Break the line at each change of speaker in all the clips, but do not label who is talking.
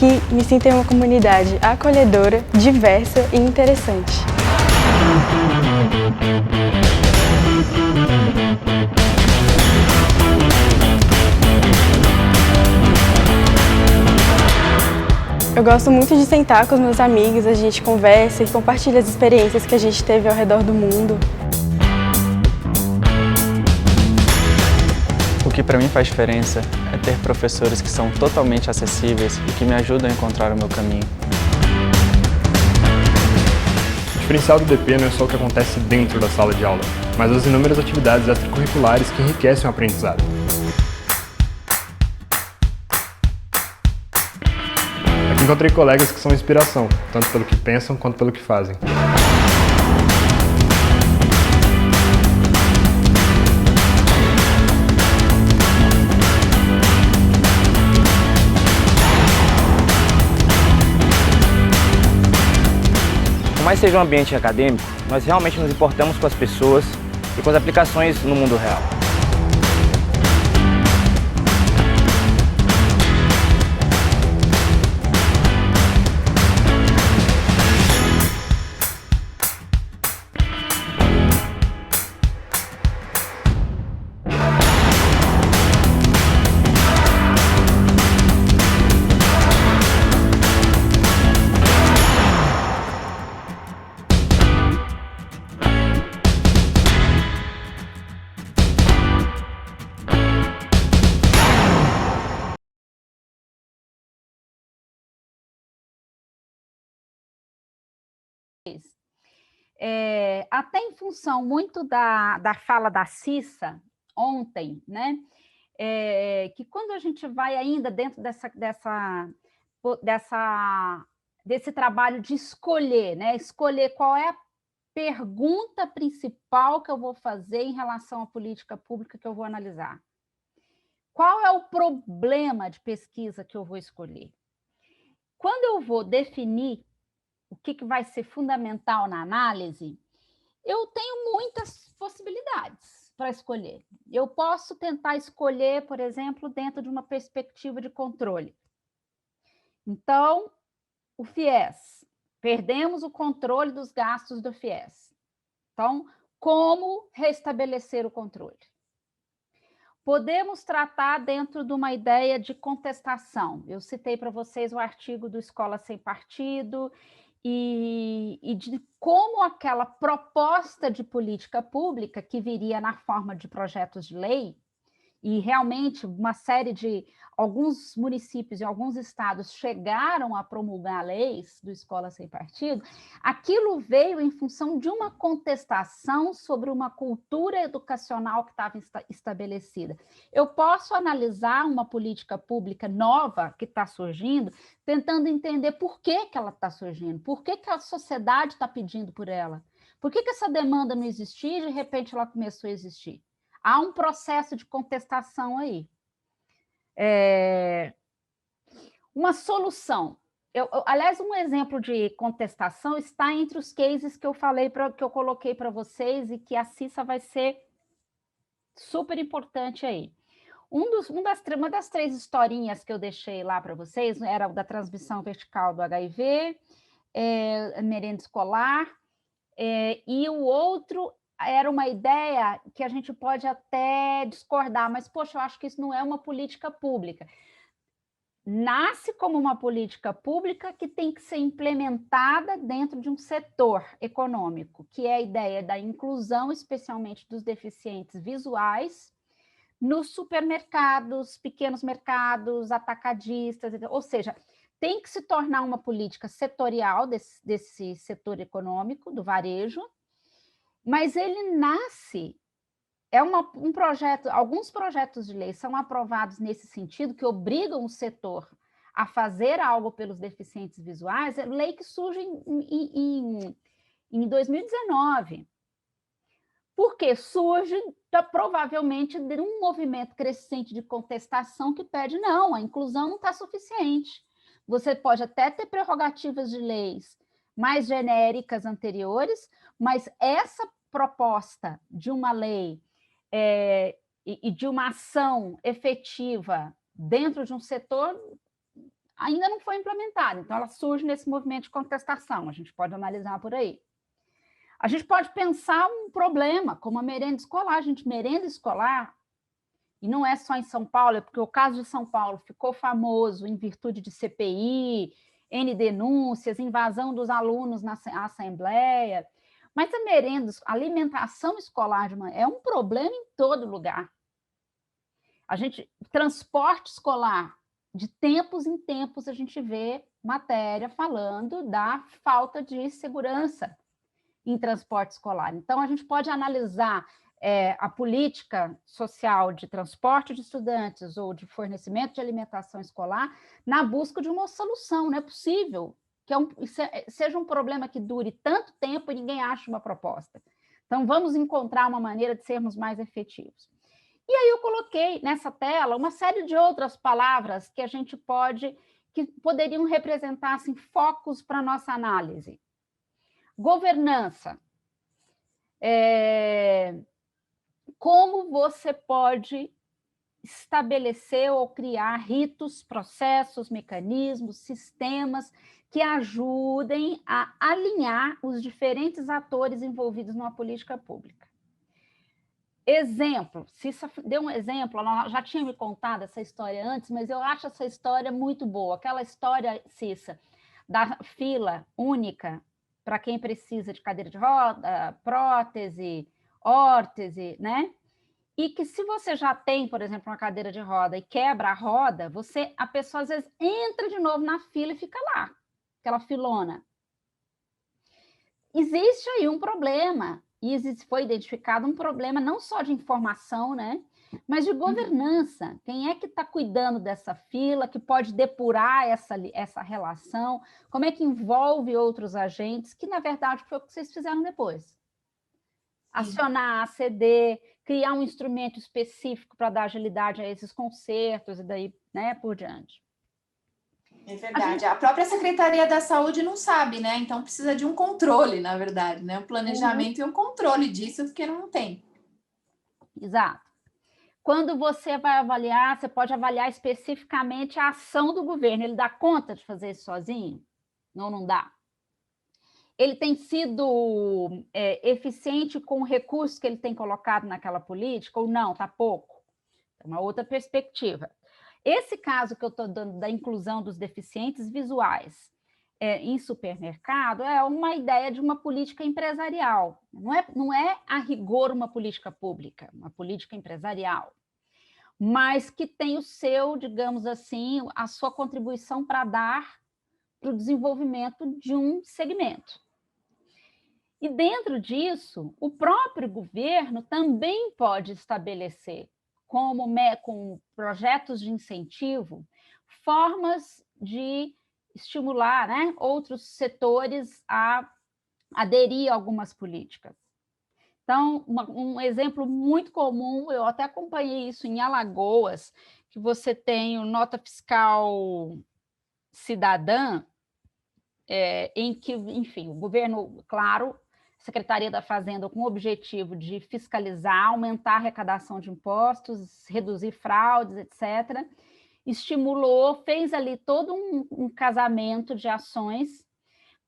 Aqui me sinto em uma comunidade acolhedora, diversa e interessante. Eu gosto muito de sentar com os meus amigos, a gente conversa e compartilha as experiências que a gente teve ao redor do mundo.
O que para mim faz diferença é ter professores que são totalmente acessíveis e que me ajudam a encontrar o meu caminho.
O diferencial do DP não é só o que acontece dentro da sala de aula, mas as inúmeras atividades extracurriculares que enriquecem o aprendizado. Aqui encontrei colegas que são inspiração, tanto pelo que pensam quanto pelo que fazem.
Por mais seja um ambiente acadêmico, nós realmente nos importamos com as pessoas e com as aplicações no mundo real.
Até em função muito da fala da Cissa ontem, né, que quando a gente vai ainda dentro desse trabalho de escolher, né, escolher qual é a pergunta principal que eu vou fazer em relação à política pública que eu vou analisar. Qual é o problema de pesquisa que eu vou escolher? Quando eu vou definir o que vai ser fundamental na análise, eu tenho muitas possibilidades para escolher. Eu posso tentar escolher, por exemplo, dentro de uma perspectiva de controle. Então, o FIES, perdemos o controle dos gastos do FIES. Então, como restabelecer o controle? Podemos tratar dentro de uma ideia de contestação. Eu citei para vocês o artigo do Escola Sem Partido, e de como aquela proposta de política pública, que viria na forma de projetos de lei, e realmente uma série de alguns municípios e alguns estados chegaram a promulgar leis do Escola Sem Partido, aquilo veio em função de uma contestação sobre uma cultura educacional que estava estabelecida. Eu posso analisar uma política pública nova que está surgindo, tentando entender por que ela está surgindo, por que a sociedade está pedindo por ela, por que essa demanda não existia e de repente ela começou a existir. Há um processo de contestação aí. Uma solução. Aliás, um exemplo de contestação está entre os cases que eu falei, que eu coloquei para vocês e que a Cissa vai ser super importante aí. Uma das 3 historinhas que eu deixei lá para vocês era da transmissão vertical do HIV, merenda escolar, e o outro era uma ideia que a gente pode até discordar, mas, poxa, eu acho que isso não é uma política pública. Nasce como uma política pública que tem que ser implementada dentro de um setor econômico, que é a ideia da inclusão, especialmente dos deficientes visuais, nos supermercados, pequenos mercados, atacadistas, ou seja, tem que se tornar uma política setorial desse setor econômico, do varejo, mas ele nasce, um projeto, alguns projetos de lei são aprovados nesse sentido, que obrigam o setor a fazer algo pelos deficientes visuais, é lei que surge em 2019. Porque surge provavelmente de um movimento crescente de contestação que pede, não, a inclusão não está suficiente. Você pode até ter prerrogativas de leis mais genéricas anteriores, mas essa proposta de uma lei e de uma ação efetiva dentro de um setor, ainda não foi implementada, então ela surge nesse movimento de contestação, a gente pode analisar por aí. A gente pode pensar um problema, como a merenda escolar. Gente, merenda escolar, e não é só em São Paulo, é porque o caso de São Paulo ficou famoso em virtude de CPI, N denúncias, invasão dos alunos na Assembleia, mas a merenda, a alimentação escolar é um problema em todo lugar. Transporte escolar, de tempos em tempos a gente vê matéria falando da falta de segurança em transporte escolar. Então, a gente pode analisar a política social de transporte de estudantes ou de fornecimento de alimentação escolar na busca de uma solução. Não é possível que seja um problema que dure tanto tempo e ninguém ache uma proposta. Então, vamos encontrar uma maneira de sermos mais efetivos. E aí eu coloquei nessa tela uma série de outras palavras que poderiam representar assim, focos para a nossa análise. Governança. Como você pode estabelecer ou criar ritos, processos, mecanismos, sistemas que ajudem a alinhar os diferentes atores envolvidos numa política pública. Exemplo, Cissa deu um exemplo, ela já tinha me contado essa história antes, mas eu acho essa história muito boa. Aquela história, Cissa, da fila única para quem precisa de cadeira de roda, prótese, órtese, né? E que se você já tem, por exemplo, uma cadeira de roda e quebra a roda, a pessoa às vezes entra de novo na fila e fica lá, aquela filona. Existe aí um problema, e foi identificado um problema não só de informação, né? Mas de governança. Quem é que está cuidando dessa fila, que pode depurar essa relação? Como é que envolve outros agentes, que, na verdade, foi o que vocês fizeram depois? Acionar a ACD, criar um instrumento específico para dar agilidade a esses concertos e daí, né, por diante.
É verdade. A própria Secretaria da Saúde não sabe, né? Então precisa de um controle, na verdade, né? Um planejamento e um controle disso, porque não tem.
Exato. Quando você vai avaliar, você pode avaliar especificamente a ação do governo. Ele dá conta de fazer isso sozinho? Não dá. Ele tem sido eficiente com o recurso que ele tem colocado naquela política ou não? Está pouco. É uma outra perspectiva. Esse caso que eu estou dando da inclusão dos deficientes visuais em supermercado é uma ideia de uma política empresarial. Não é a rigor uma política pública, uma política empresarial, mas que tem o seu, digamos assim, a sua contribuição para dar para o desenvolvimento de um segmento. E dentro disso, o próprio governo também pode estabelecer, com projetos de incentivo, formas de estimular, né, outros setores a aderir a algumas políticas. Então, um exemplo muito comum, eu até acompanhei isso em Alagoas, que você tem o Nota Fiscal Cidadã, em que, enfim, o governo, claro, Secretaria da Fazenda, com o objetivo de fiscalizar, aumentar a arrecadação de impostos, reduzir fraudes, etc., estimulou, fez ali todo um casamento de ações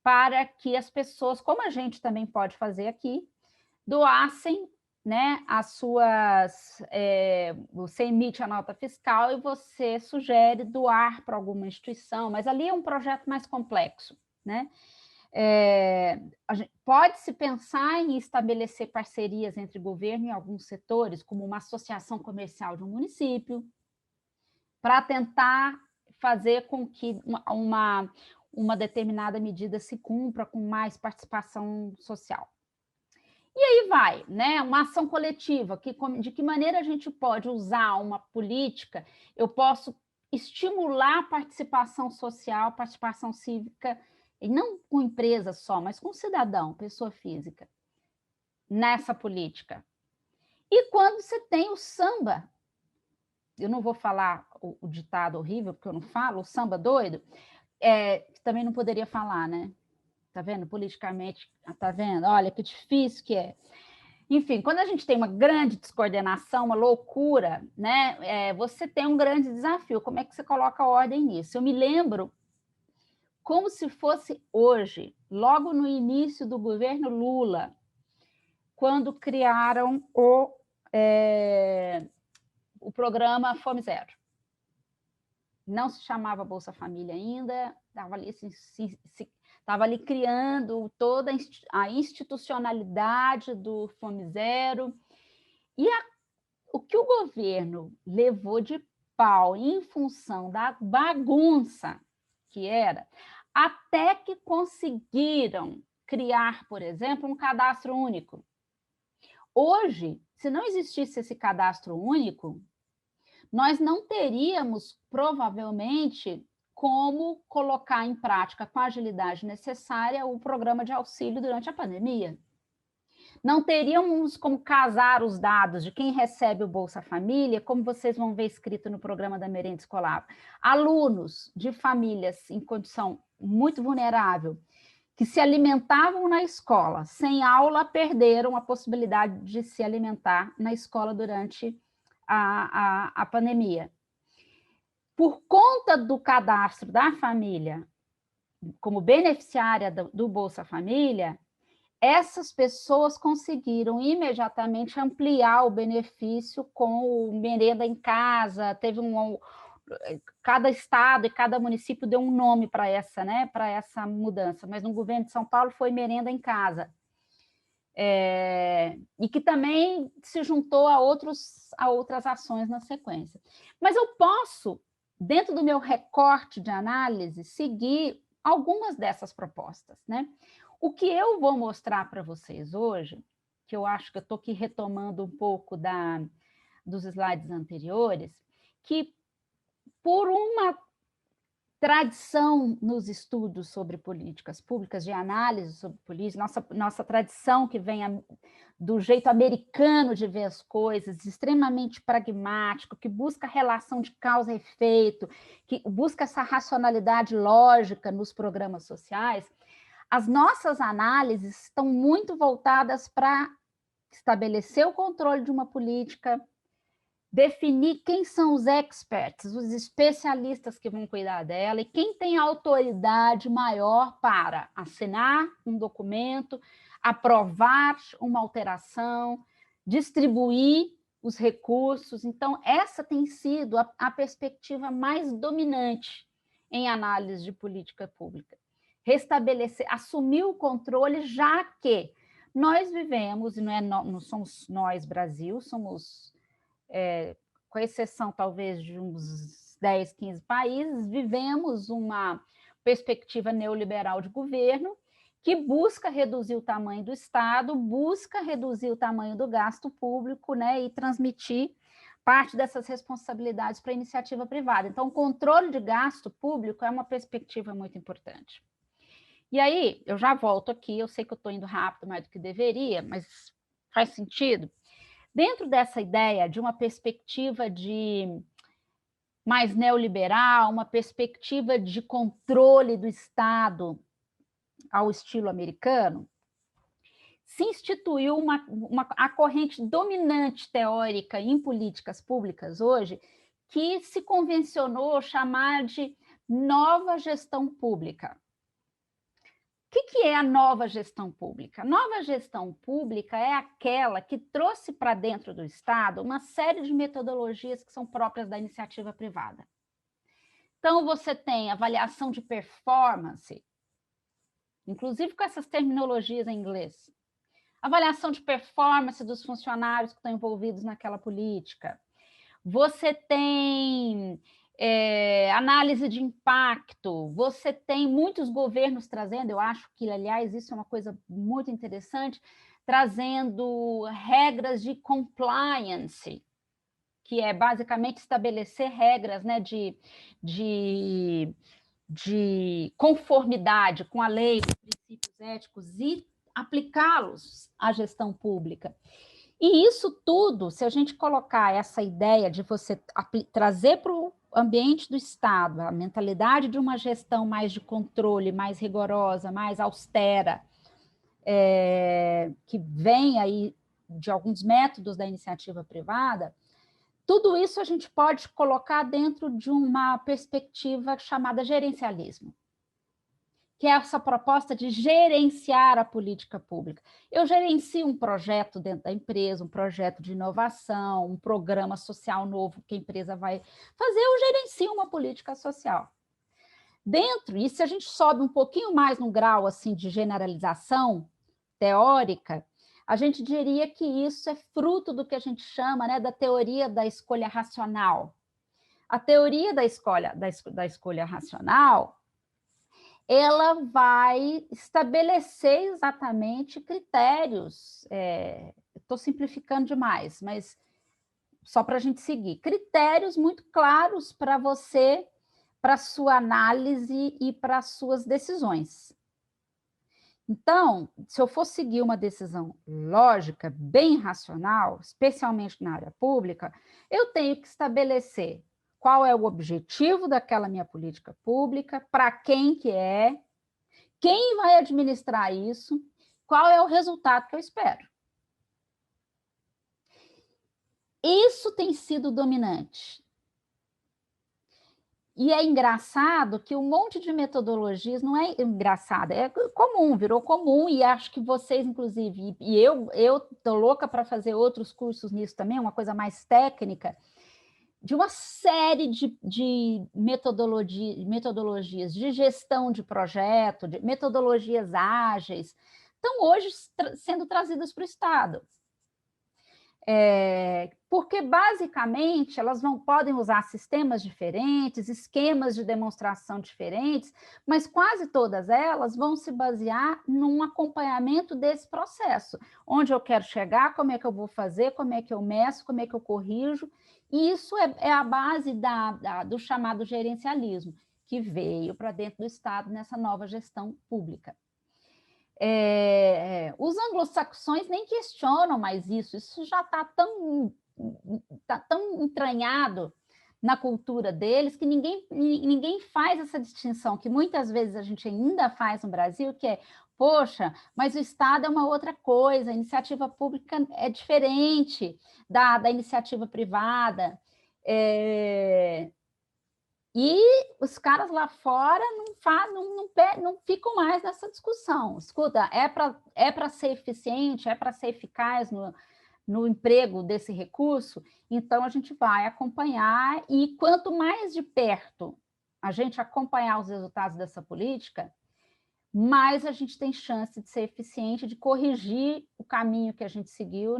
para que as pessoas, como a gente também pode fazer aqui, doassem, né, você emite a nota fiscal e você sugere doar para alguma instituição, mas ali é um projeto mais complexo, né? Pode-se pensar em estabelecer parcerias entre governo e alguns setores, como uma associação comercial de um município, para tentar fazer com que uma determinada medida se cumpra com mais participação social. E aí vai, né? Uma ação coletiva, de que maneira a gente pode usar uma política, eu posso estimular a participação social, participação cívica, e não com empresa só, mas com cidadão, pessoa física, nessa política. E quando você tem o samba, eu não vou falar o ditado horrível, porque eu não falo, o samba doido, que também não poderia falar, né? Tá vendo? Politicamente, tá vendo? Olha que difícil que é. Enfim, quando a gente tem uma grande descoordenação, uma loucura, né, você tem um grande desafio. Como é que você coloca ordem nisso? Eu me lembro como se fosse hoje, logo no início do governo Lula, quando criaram o programa Fome Zero. Não se chamava Bolsa Família ainda, estava ali criando toda a institucionalidade do Fome Zero. E o que o governo levou de pau em função da bagunça que era, até que conseguiram criar, por exemplo, um cadastro único. Hoje, se não existisse esse cadastro único, nós não teríamos, provavelmente, como colocar em prática com a agilidade necessária o programa de auxílio durante a pandemia. Não teríamos como casar os dados de quem recebe o Bolsa Família, como vocês vão ver escrito no programa da merenda escolar. Alunos de famílias em condição muito vulnerável, que se alimentavam na escola, sem aula, perderam a possibilidade de se alimentar na escola durante a pandemia. Por conta do cadastro da família como beneficiária do Bolsa Família, essas pessoas conseguiram imediatamente ampliar o benefício com o merenda em casa, cada estado e cada município deu um nome para essa, né, para essa mudança, mas no governo de São Paulo foi merenda em casa. E que também se juntou a outras ações na sequência. Mas eu posso, dentro do meu recorte de análise, seguir algumas dessas propostas, né? O que eu vou mostrar para vocês hoje, que eu acho que eu estou aqui retomando um pouco dos slides anteriores, que por uma tradição nos estudos sobre políticas públicas, de análise sobre política, nossa tradição que vem do jeito americano de ver as coisas, extremamente pragmático, que busca relação de causa e efeito, que busca essa racionalidade lógica nos programas sociais, as nossas análises estão muito voltadas para estabelecer o controle de uma política, definir quem são os experts, os especialistas que vão cuidar dela e quem tem autoridade maior para assinar um documento, aprovar uma alteração, distribuir os recursos. Então, essa tem sido a perspectiva mais dominante em análise de política pública. Restabelecer, assumir o controle, já que nós vivemos, e não somos nós, Brasil, somos... com exceção talvez de uns 10, 15 países, vivemos uma perspectiva neoliberal de governo que busca reduzir o tamanho do Estado, busca reduzir o tamanho do gasto público, né, e transmitir parte dessas responsabilidades para a iniciativa privada. Então, o controle de gasto público é uma perspectiva muito importante. E aí, eu já volto aqui, eu sei que eu estou indo rápido mais do que deveria, mas faz sentido. Dentro dessa ideia de uma perspectiva mais neoliberal, uma perspectiva de controle do Estado ao estilo americano, se instituiu a corrente dominante teórica em políticas públicas hoje, que se convencionou chamar de nova gestão pública. O que é a nova gestão pública? A nova gestão pública é aquela que trouxe para dentro do Estado uma série de metodologias que são próprias da iniciativa privada. Então, você tem avaliação de performance, inclusive com essas terminologias em inglês. Avaliação de performance dos funcionários que estão envolvidos naquela política. Você tem... análise de impacto, você tem muitos governos trazendo, eu acho que, aliás, isso é uma coisa muito interessante, trazendo regras de compliance, que é basicamente estabelecer regras, né, de conformidade com a lei, com princípios éticos e aplicá-los à gestão pública. E isso tudo, se a gente colocar essa ideia de você trazer para o ambiente do Estado, a mentalidade de uma gestão mais de controle, mais rigorosa, mais austera, que vem aí de alguns métodos da iniciativa privada, tudo isso a gente pode colocar dentro de uma perspectiva chamada gerencialismo, que é essa proposta de gerenciar a política pública. Eu gerencio um projeto dentro da empresa, um projeto de inovação, um programa social novo que a empresa vai fazer, eu gerencio uma política social. Dentro, e se a gente sobe um pouquinho mais no grau assim, de generalização teórica, a gente diria que isso é fruto do que a gente chama, né, da teoria da escolha racional. A teoria da escolha racional, ela vai estabelecer exatamente critérios, estou simplificando demais, mas só para a gente seguir, critérios muito claros para você, para a sua análise e para as suas decisões. Então, se eu for seguir uma decisão lógica, bem racional, especialmente na área pública, eu tenho que estabelecer qual é o objetivo daquela minha política pública, para quem que é, quem vai administrar isso, qual é o resultado que eu espero. Isso tem sido dominante. E é engraçado que um monte de metodologias, não é engraçado, é comum, virou comum, e acho que vocês, inclusive, e eu estou louca para fazer outros cursos nisso também, uma coisa mais técnica, de uma série de metodologias de gestão de projeto, de metodologias ágeis, estão hoje sendo trazidas para o Estado. Porque, basicamente, elas podem usar sistemas diferentes, esquemas de demonstração diferentes, mas quase todas elas vão se basear num acompanhamento desse processo, onde eu quero chegar, como é que eu vou fazer, como é que eu meço, como é que eu corrijo, e isso é a base do chamado gerencialismo, que veio para dentro do Estado nessa nova gestão pública. Os anglo-saxões nem questionam mais isso já está tão entranhado na cultura deles que ninguém faz essa distinção, que muitas vezes a gente ainda faz no Brasil, que é, poxa, mas o Estado é uma outra coisa, a iniciativa pública é diferente da iniciativa privada, e os caras lá fora não ficam mais nessa discussão. Escuta, é para ser eficiente, é para ser eficaz no emprego desse recurso, então a gente vai acompanhar, e quanto mais de perto a gente acompanhar os resultados dessa política, mais a gente tem chance de ser eficiente, de corrigir o caminho que a gente seguiu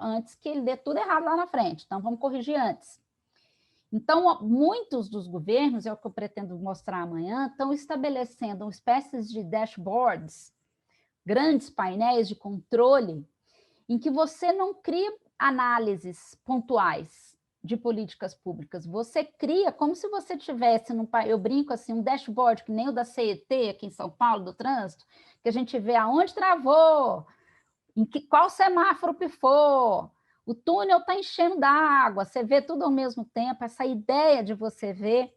antes que ele dê tudo errado lá na frente. Então, vamos corrigir antes. Então, muitos dos governos, é o que eu pretendo mostrar amanhã, estão estabelecendo espécies de dashboards, grandes painéis de controle, em que você não cria análises pontuais de políticas públicas, você cria como se você tivesse, eu brinco assim, um dashboard que nem o da CET, aqui em São Paulo, do trânsito, que a gente vê aonde travou, qual semáforo pifou, o túnel está enchendo d'água, você vê tudo ao mesmo tempo, essa ideia de você ver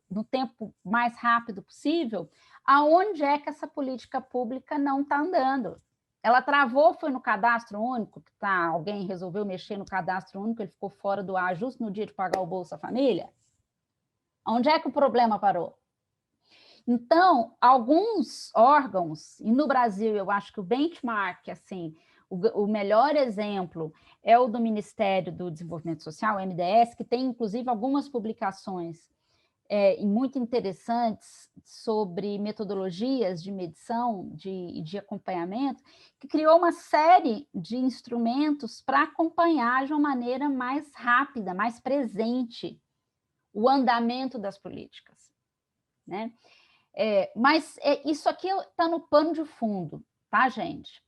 no tempo mais rápido possível, aonde é que essa política pública não está andando. Ela travou, foi no cadastro único, alguém resolveu mexer no cadastro único, ele ficou fora do ar justo no dia de pagar o Bolsa Família? Onde é que o problema parou? Então, alguns órgãos, e no Brasil eu acho que o benchmark, assim, o melhor exemplo é o do Ministério do Desenvolvimento Social, o MDS, que tem, inclusive, algumas publicações muito interessantes sobre metodologias de medição, de acompanhamento, que criou uma série de instrumentos para acompanhar de uma maneira mais rápida, mais presente, o andamento das políticas, né? Mas isso aqui está no pano de fundo, tá, gente?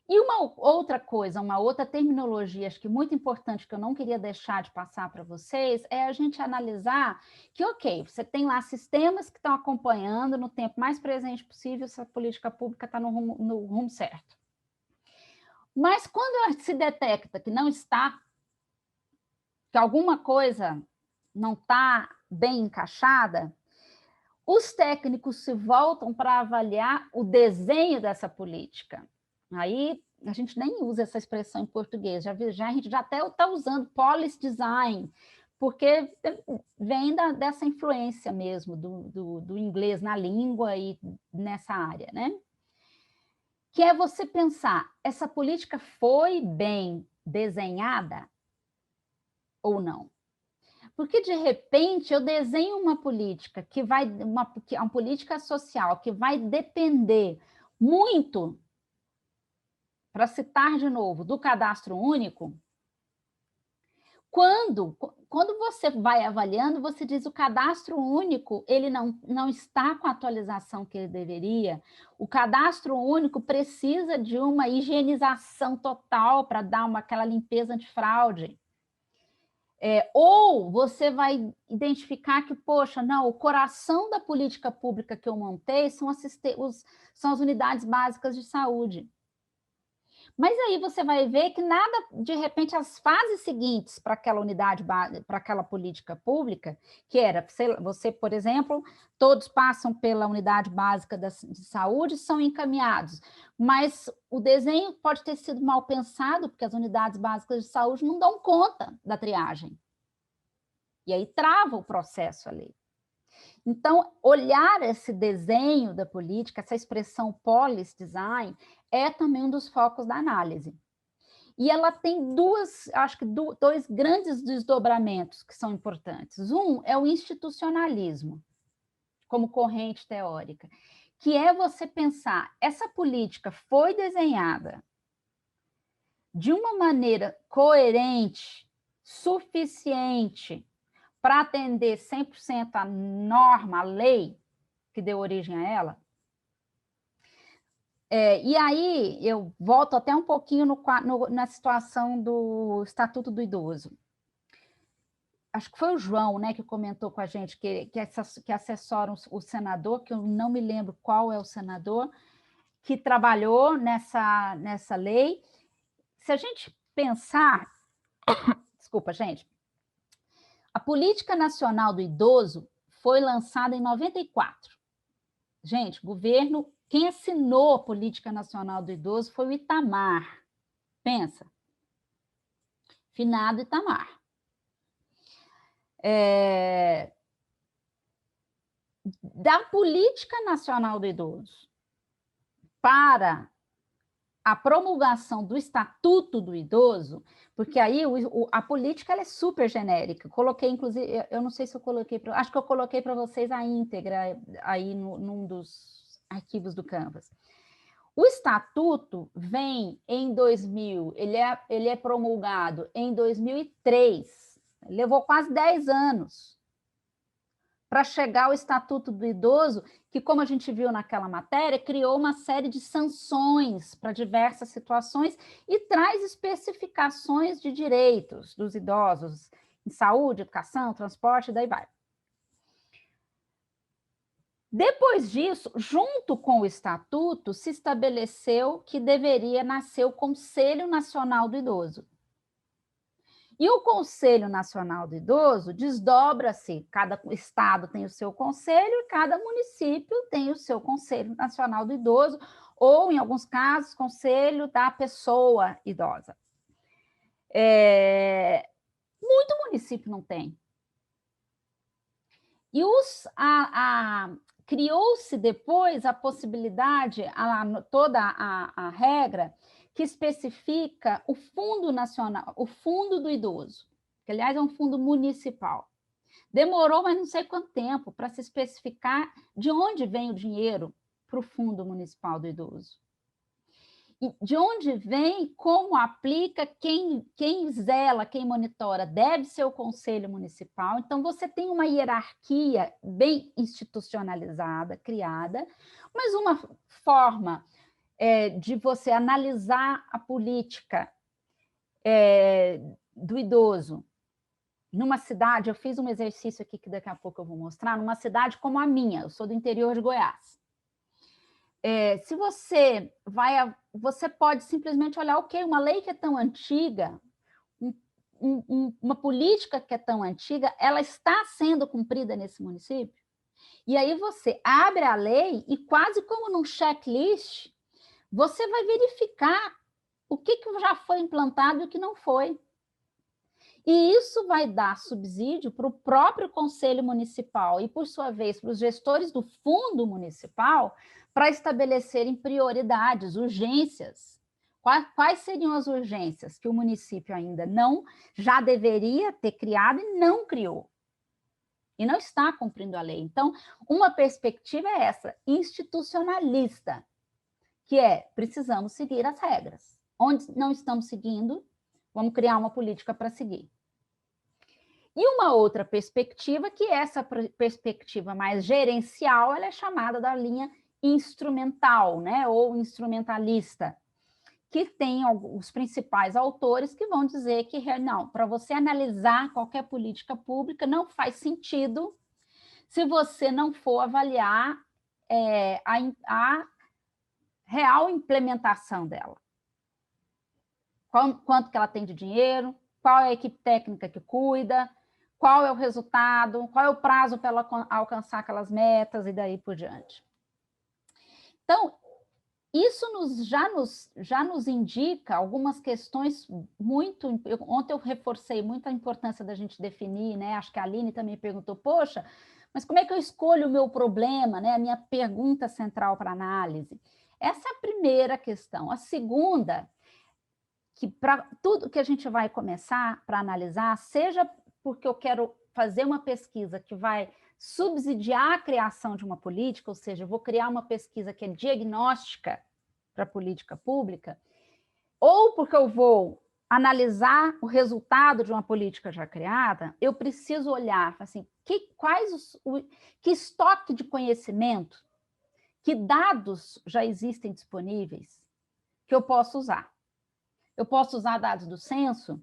E uma outra coisa, uma outra terminologia, acho que muito importante, que eu não queria deixar de passar para vocês, é a gente analisar que, ok, você tem lá sistemas que estão acompanhando no tempo mais presente possível se a política pública está no rumo certo. Mas quando se detecta que não está, que alguma coisa não está bem encaixada, os técnicos se voltam para avaliar o desenho dessa política. Aí a gente nem usa essa expressão em português, a gente já até está usando policy design, porque vem dessa influência mesmo do inglês na língua e nessa área, né? Que é você pensar, essa política foi bem desenhada ou não? Porque, de repente, eu desenho uma política uma política social que vai depender muito, para citar de novo, do cadastro único. Quando você vai avaliando, você diz o cadastro único, ele não está com a atualização que ele deveria, o cadastro único precisa de uma higienização total para dar aquela limpeza antifraude. Ou você vai identificar que, poxa, não, o coração da política pública que eu montei são as unidades básicas de saúde. Mas aí você vai ver que nada, de repente, as fases seguintes para aquela unidade, para aquela política pública, que era, você, por exemplo, todos passam pela unidade básica de saúde, são encaminhados, mas o desenho pode ter sido mal pensado, porque as unidades básicas de saúde não dão conta da triagem. E aí trava o processo ali. Então, olhar esse desenho da política, essa expressão policy design, é também um dos focos da análise. E ela tem dois grandes desdobramentos que são importantes. Um é o institucionalismo, como corrente teórica, que é você pensar, essa política foi desenhada de uma maneira coerente, suficiente, para atender 100% a norma, a lei que deu origem a ela. E aí eu volto até um pouquinho na situação do Estatuto do Idoso. Acho que foi o João, né, que comentou com a gente que assessoram o senador, que eu não me lembro qual é o senador, que trabalhou nessa lei. Se a gente pensar... Desculpa, gente. A Política Nacional do Idoso foi lançada em 94. Gente, governo... Quem assinou a Política Nacional do Idoso foi o Itamar. Pensa. Finado Itamar. Da Política Nacional do Idoso para a promulgação do Estatuto do Idoso, porque aí a política ela é super genérica. Coloquei, inclusive, eu não sei se eu coloquei, acho que eu coloquei para vocês a íntegra aí num dos arquivos do Canvas. O Estatuto vem em 2000, ele é promulgado em 2003, levou quase 10 anos para chegar ao Estatuto do Idoso, que, como a gente viu naquela matéria, criou uma série de sanções para diversas situações e traz especificações de direitos dos idosos em saúde, educação, transporte, daí vai. Depois disso, junto com o Estatuto, se estabeleceu que deveria nascer o Conselho Nacional do Idoso. E o Conselho Nacional do Idoso desdobra-se, cada estado tem o seu conselho e cada município tem o seu Conselho Nacional do Idoso, ou, em alguns casos, Conselho da Pessoa Idosa. Muito município não tem. E criou-se depois a possibilidade, toda a regra, que especifica o Fundo Nacional, o Fundo do Idoso, que, aliás, é um fundo municipal. Demorou, mas não sei quanto tempo, para se especificar de onde vem o dinheiro para o Fundo Municipal do Idoso. E de onde vem, como aplica, quem zela, quem monitora, deve ser o Conselho Municipal. Então, você tem uma hierarquia bem institucionalizada, criada, mas uma forma de você analisar a política do idoso. Numa cidade, eu fiz um exercício aqui que daqui a pouco eu vou mostrar, numa cidade como a minha, eu sou do interior de Goiás. Se você você pode simplesmente olhar, ok, uma lei que é tão antiga, uma política que é tão antiga, ela está sendo cumprida nesse município? E aí você abre a lei e, quase como num checklist, você vai verificar o que já foi implantado e o que não foi. E isso vai dar subsídio para o próprio Conselho Municipal e, por sua vez, para os gestores do Fundo Municipal para estabelecerem prioridades, urgências. Quais seriam as urgências que o município ainda já deveria ter criado e não criou? E não está cumprindo a lei. Então, uma perspectiva é essa, institucionalista, que precisamos seguir as regras. Onde não estamos seguindo, vamos criar uma política para seguir. E uma outra perspectiva, que essa perspectiva mais gerencial, ela é chamada da linha instrumental, né, ou instrumentalista, que tem os principais autores que vão dizer que, não, para você analisar qualquer política pública, não faz sentido se você não for avaliar a real implementação dela. Quanto que ela tem de dinheiro, qual é a equipe técnica que cuida, qual é o resultado, qual é o prazo para ela alcançar aquelas metas e daí por diante. Então, isso já nos indica algumas questões muito... Ontem eu reforcei muito a importância da gente definir, né? Acho que a Aline também perguntou, poxa, mas como é que eu escolho o meu problema, né? A minha pergunta central para análise. Essa é a primeira questão. A segunda, que para tudo que a gente vai começar para analisar, seja porque eu quero fazer uma pesquisa que vai subsidiar a criação de uma política, ou seja, eu vou criar uma pesquisa que é diagnóstica para a política pública, ou porque eu vou analisar o resultado de uma política já criada, eu preciso olhar assim, que estoque de conhecimento, que dados já existem disponíveis que eu posso usar. Eu posso usar dados do censo,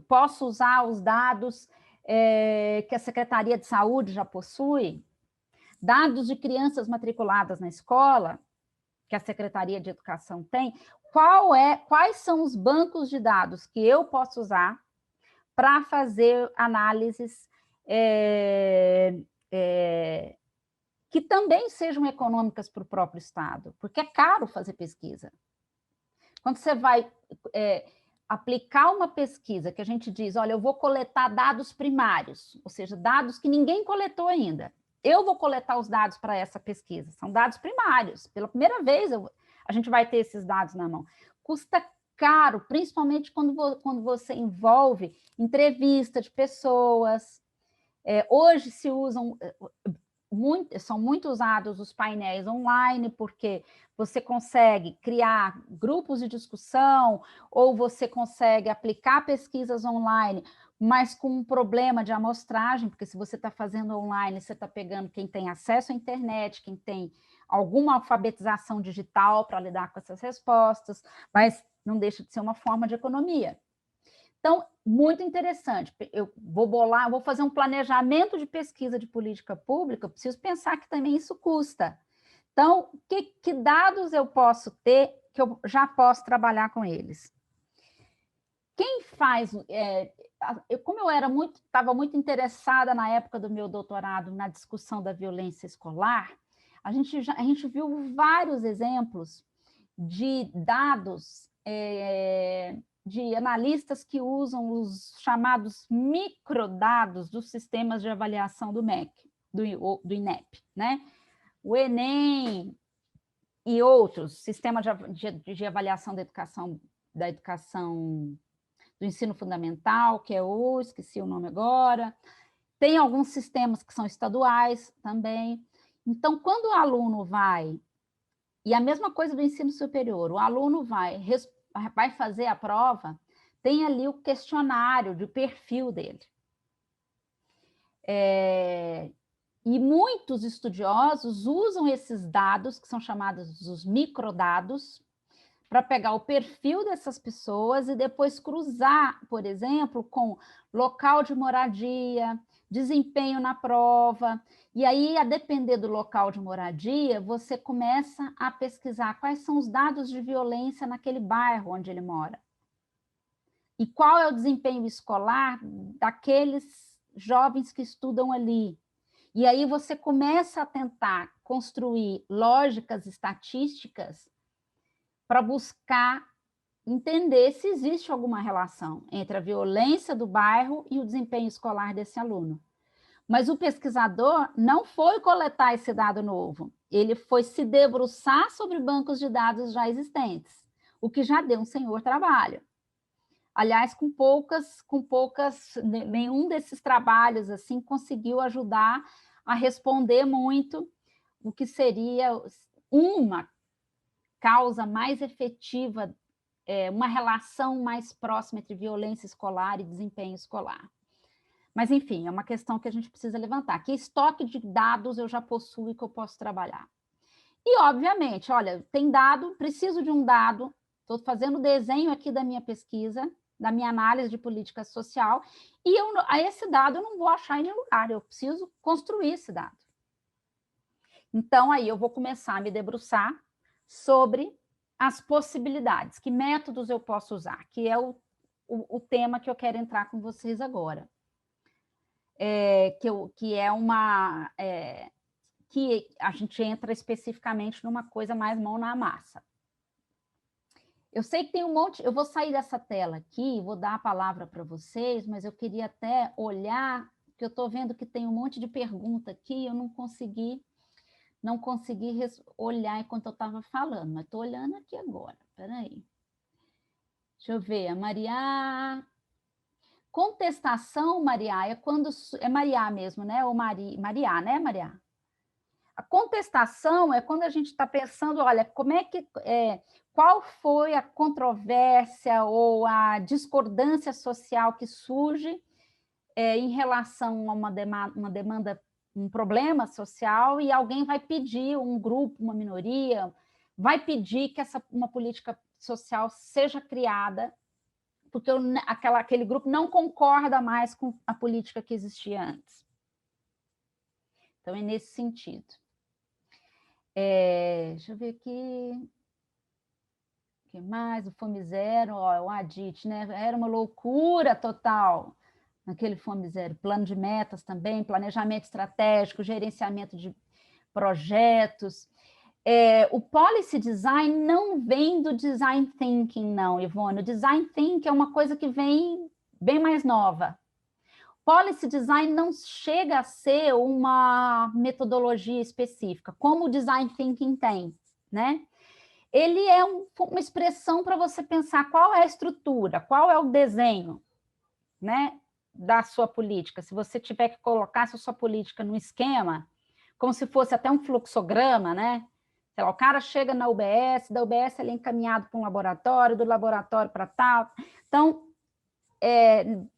posso usar os dados que a Secretaria de Saúde já possui, dados de crianças matriculadas na escola, que a Secretaria de Educação tem. Quais são os bancos de dados que eu posso usar para fazer análises que também sejam econômicas para o próprio Estado, porque é caro fazer pesquisa. Quando você vai aplicar uma pesquisa que a gente diz, olha, eu vou coletar dados primários, ou seja, dados que ninguém coletou ainda. Eu vou coletar os dados para essa pesquisa, são dados primários. Pela primeira vez a gente vai ter esses dados na mão. Custa caro, principalmente quando você envolve entrevista de pessoas. Hoje se usam... são muito usados os painéis online, porque você consegue criar grupos de discussão, ou você consegue aplicar pesquisas online, mas com um problema de amostragem, porque se você está fazendo online, você está pegando quem tem acesso à internet, quem tem alguma alfabetização digital para lidar com essas respostas, mas não deixa de ser uma forma de economia. Então, muito interessante. Eu vou fazer um planejamento de pesquisa de política pública, eu preciso pensar que também isso custa. Então, que dados eu posso ter que eu já posso trabalhar com eles? Quem faz... como eu estava muito interessada na época do meu doutorado na discussão da violência escolar, a gente viu vários exemplos de dados... de analistas que usam os chamados microdados dos sistemas de avaliação do MEC, do INEP, né? O Enem e outros, sistema de avaliação da educação do ensino fundamental, que é esqueci o nome agora, tem alguns sistemas que são estaduais também. Então, quando o aluno vai, e a mesma coisa do ensino superior, o aluno vai fazer a prova, tem ali o questionário de perfil dele. E muitos estudiosos usam esses dados, que são chamados os microdados, para pegar o perfil dessas pessoas e depois cruzar, por exemplo, com local de moradia, desempenho na prova. E aí, a depender do local de moradia, você começa a pesquisar quais são os dados de violência naquele bairro onde ele mora. E qual é o desempenho escolar daqueles jovens que estudam ali. E aí você começa a tentar construir lógicas estatísticas para buscar entender se existe alguma relação entre a violência do bairro e o desempenho escolar desse aluno. Mas o pesquisador não foi coletar esse dado novo, ele foi se debruçar sobre bancos de dados já existentes, o que já deu um senhor trabalho. Aliás, nenhum desses trabalhos assim conseguiu ajudar a responder muito o que seria uma causa mais efetiva, uma relação mais próxima entre violência escolar e desempenho escolar. Mas, enfim, é uma questão que a gente precisa levantar. Que estoque de dados eu já possuo e que eu posso trabalhar? E, obviamente, olha, tem dado, preciso de um dado, estou fazendo desenho aqui da minha pesquisa, da minha análise de política social, e esse dado eu não vou achar em nenhum lugar, eu preciso construir esse dado. Então, aí eu vou começar a me debruçar sobre as possibilidades, que métodos eu posso usar, que é o tema que eu quero entrar com vocês agora. Que a gente entra especificamente numa coisa mais mão na massa. Eu sei que tem um monte, eu vou sair dessa tela aqui, vou dar a palavra para vocês, mas eu queria até olhar, porque eu estou vendo que tem um monte de pergunta aqui, eu não consegui olhar enquanto eu estava falando, mas estou olhando aqui agora, peraí. Deixa eu ver, a Maria... Contestação, Maria, é quando... É Maria mesmo, né? Ou Maria, né, Maria? A contestação é quando a gente está pensando, olha, qual foi a controvérsia ou a discordância social que surge em relação a uma demanda, um problema social, e alguém vai pedir, um grupo, uma minoria, vai pedir que uma política social seja criada, porque aquele grupo não concorda mais com a política que existia antes. Então, é nesse sentido. Deixa eu ver aqui. O que mais? O Fome Zero, o Adit, né? Era uma loucura total naquele Fome Zero. Plano de metas também, planejamento estratégico, gerenciamento de projetos. O policy design não vem do design thinking, não, Ivone. O design thinking é uma coisa que vem bem mais nova. Policy design não chega a ser uma metodologia específica, como o design thinking tem, né? Ele é uma expressão para você pensar qual é a estrutura, qual é o desenho, né, da sua política. Se você tiver que colocar a sua política num esquema, como se fosse até um fluxograma, né? Sei lá, o cara chega na UBS, da UBS ele é encaminhado para um laboratório, do laboratório para tal. Então,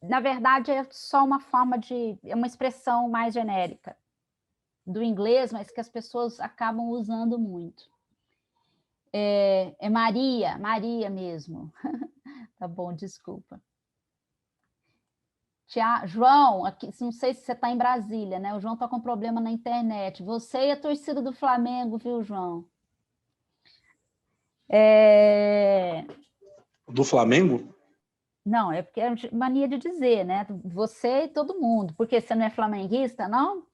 na verdade, é só uma forma é uma expressão mais genérica do inglês, mas que as pessoas acabam usando muito. Maria mesmo. Tá bom, desculpa. João, aqui, não sei se você está em Brasília, né? O João está com problema na internet. Você e a torcida do Flamengo, viu, João?
Do Flamengo?
Não, é porque é mania de dizer, né? Você e todo mundo. Porque você não é flamenguista, não?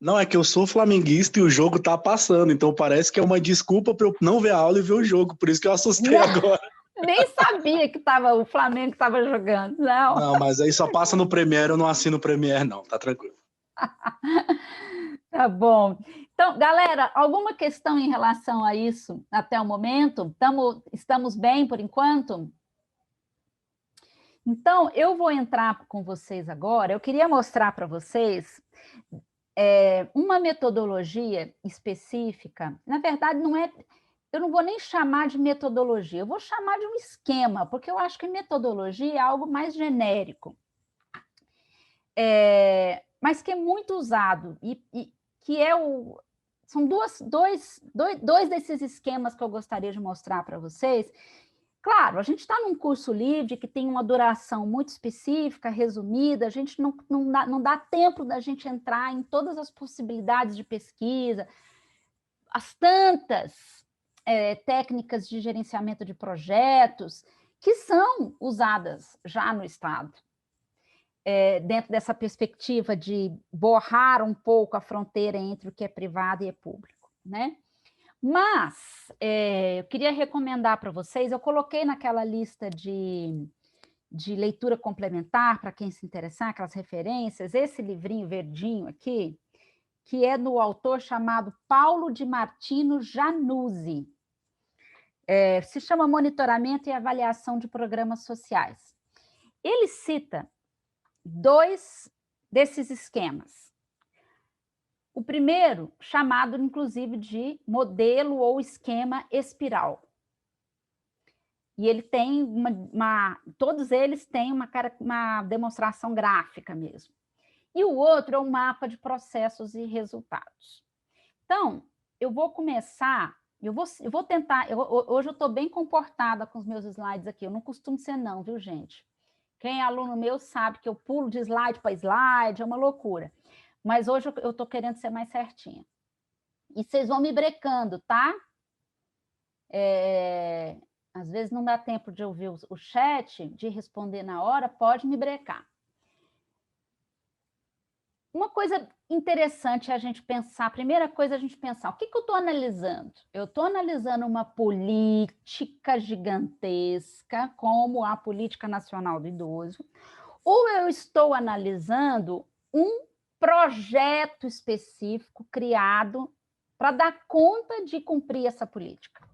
Não, é que eu sou flamenguista e o jogo tá passando, então parece que é uma desculpa para eu não ver a aula e ver o jogo, por isso que eu assustei agora.
Nem sabia que o Flamengo estava jogando, não.
Não, mas aí só passa no Premiere, eu não assino o Premiere, não, tá tranquilo.
Tá bom. Então, galera, alguma questão em relação a isso até o momento? Estamos bem por enquanto? Então, eu vou entrar com vocês agora. Eu queria mostrar para vocês uma metodologia específica. Na verdade, eu não vou nem chamar de metodologia, eu vou chamar de um esquema, porque eu acho que metodologia é algo mais genérico, mas que é muito usado, e que são dois desses esquemas que eu gostaria de mostrar para vocês. Claro, a gente está num curso livre que tem uma duração muito específica, resumida, a gente não dá tempo da gente entrar em todas as possibilidades de pesquisa, as tantas técnicas de gerenciamento de projetos que são usadas já no Estado, dentro dessa perspectiva de borrar um pouco a fronteira entre o que é privado e é público, né? Mas eu queria recomendar para vocês, eu coloquei naquela lista de leitura complementar, para quem se interessar, aquelas referências, esse livrinho verdinho aqui, que é do autor chamado Paulo de Martino Januzzi. Se chama Monitoramento e Avaliação de Programas Sociais. Ele cita 2 desses esquemas. O primeiro, chamado, inclusive, de modelo ou esquema espiral. E ele tem todos eles têm uma demonstração gráfica mesmo. E o outro é um mapa de processos e resultados. Então, eu vou começar, eu vou tentar, hoje eu estou bem comportada com os meus slides aqui, eu não costumo ser não, viu, gente? Quem é aluno meu sabe que eu pulo de slide para slide, é uma loucura. Mas hoje eu estou querendo ser mais certinha. E vocês vão me brecando, tá? Às vezes não dá tempo de ouvir o chat, de responder na hora, pode me brecar. Uma coisa interessante é a gente pensar, a primeira coisa é a gente pensar, o que eu estou analisando? Eu estou analisando uma política gigantesca, como a Política Nacional do Idoso, ou eu estou analisando um projeto específico criado para dar conta de cumprir essa política?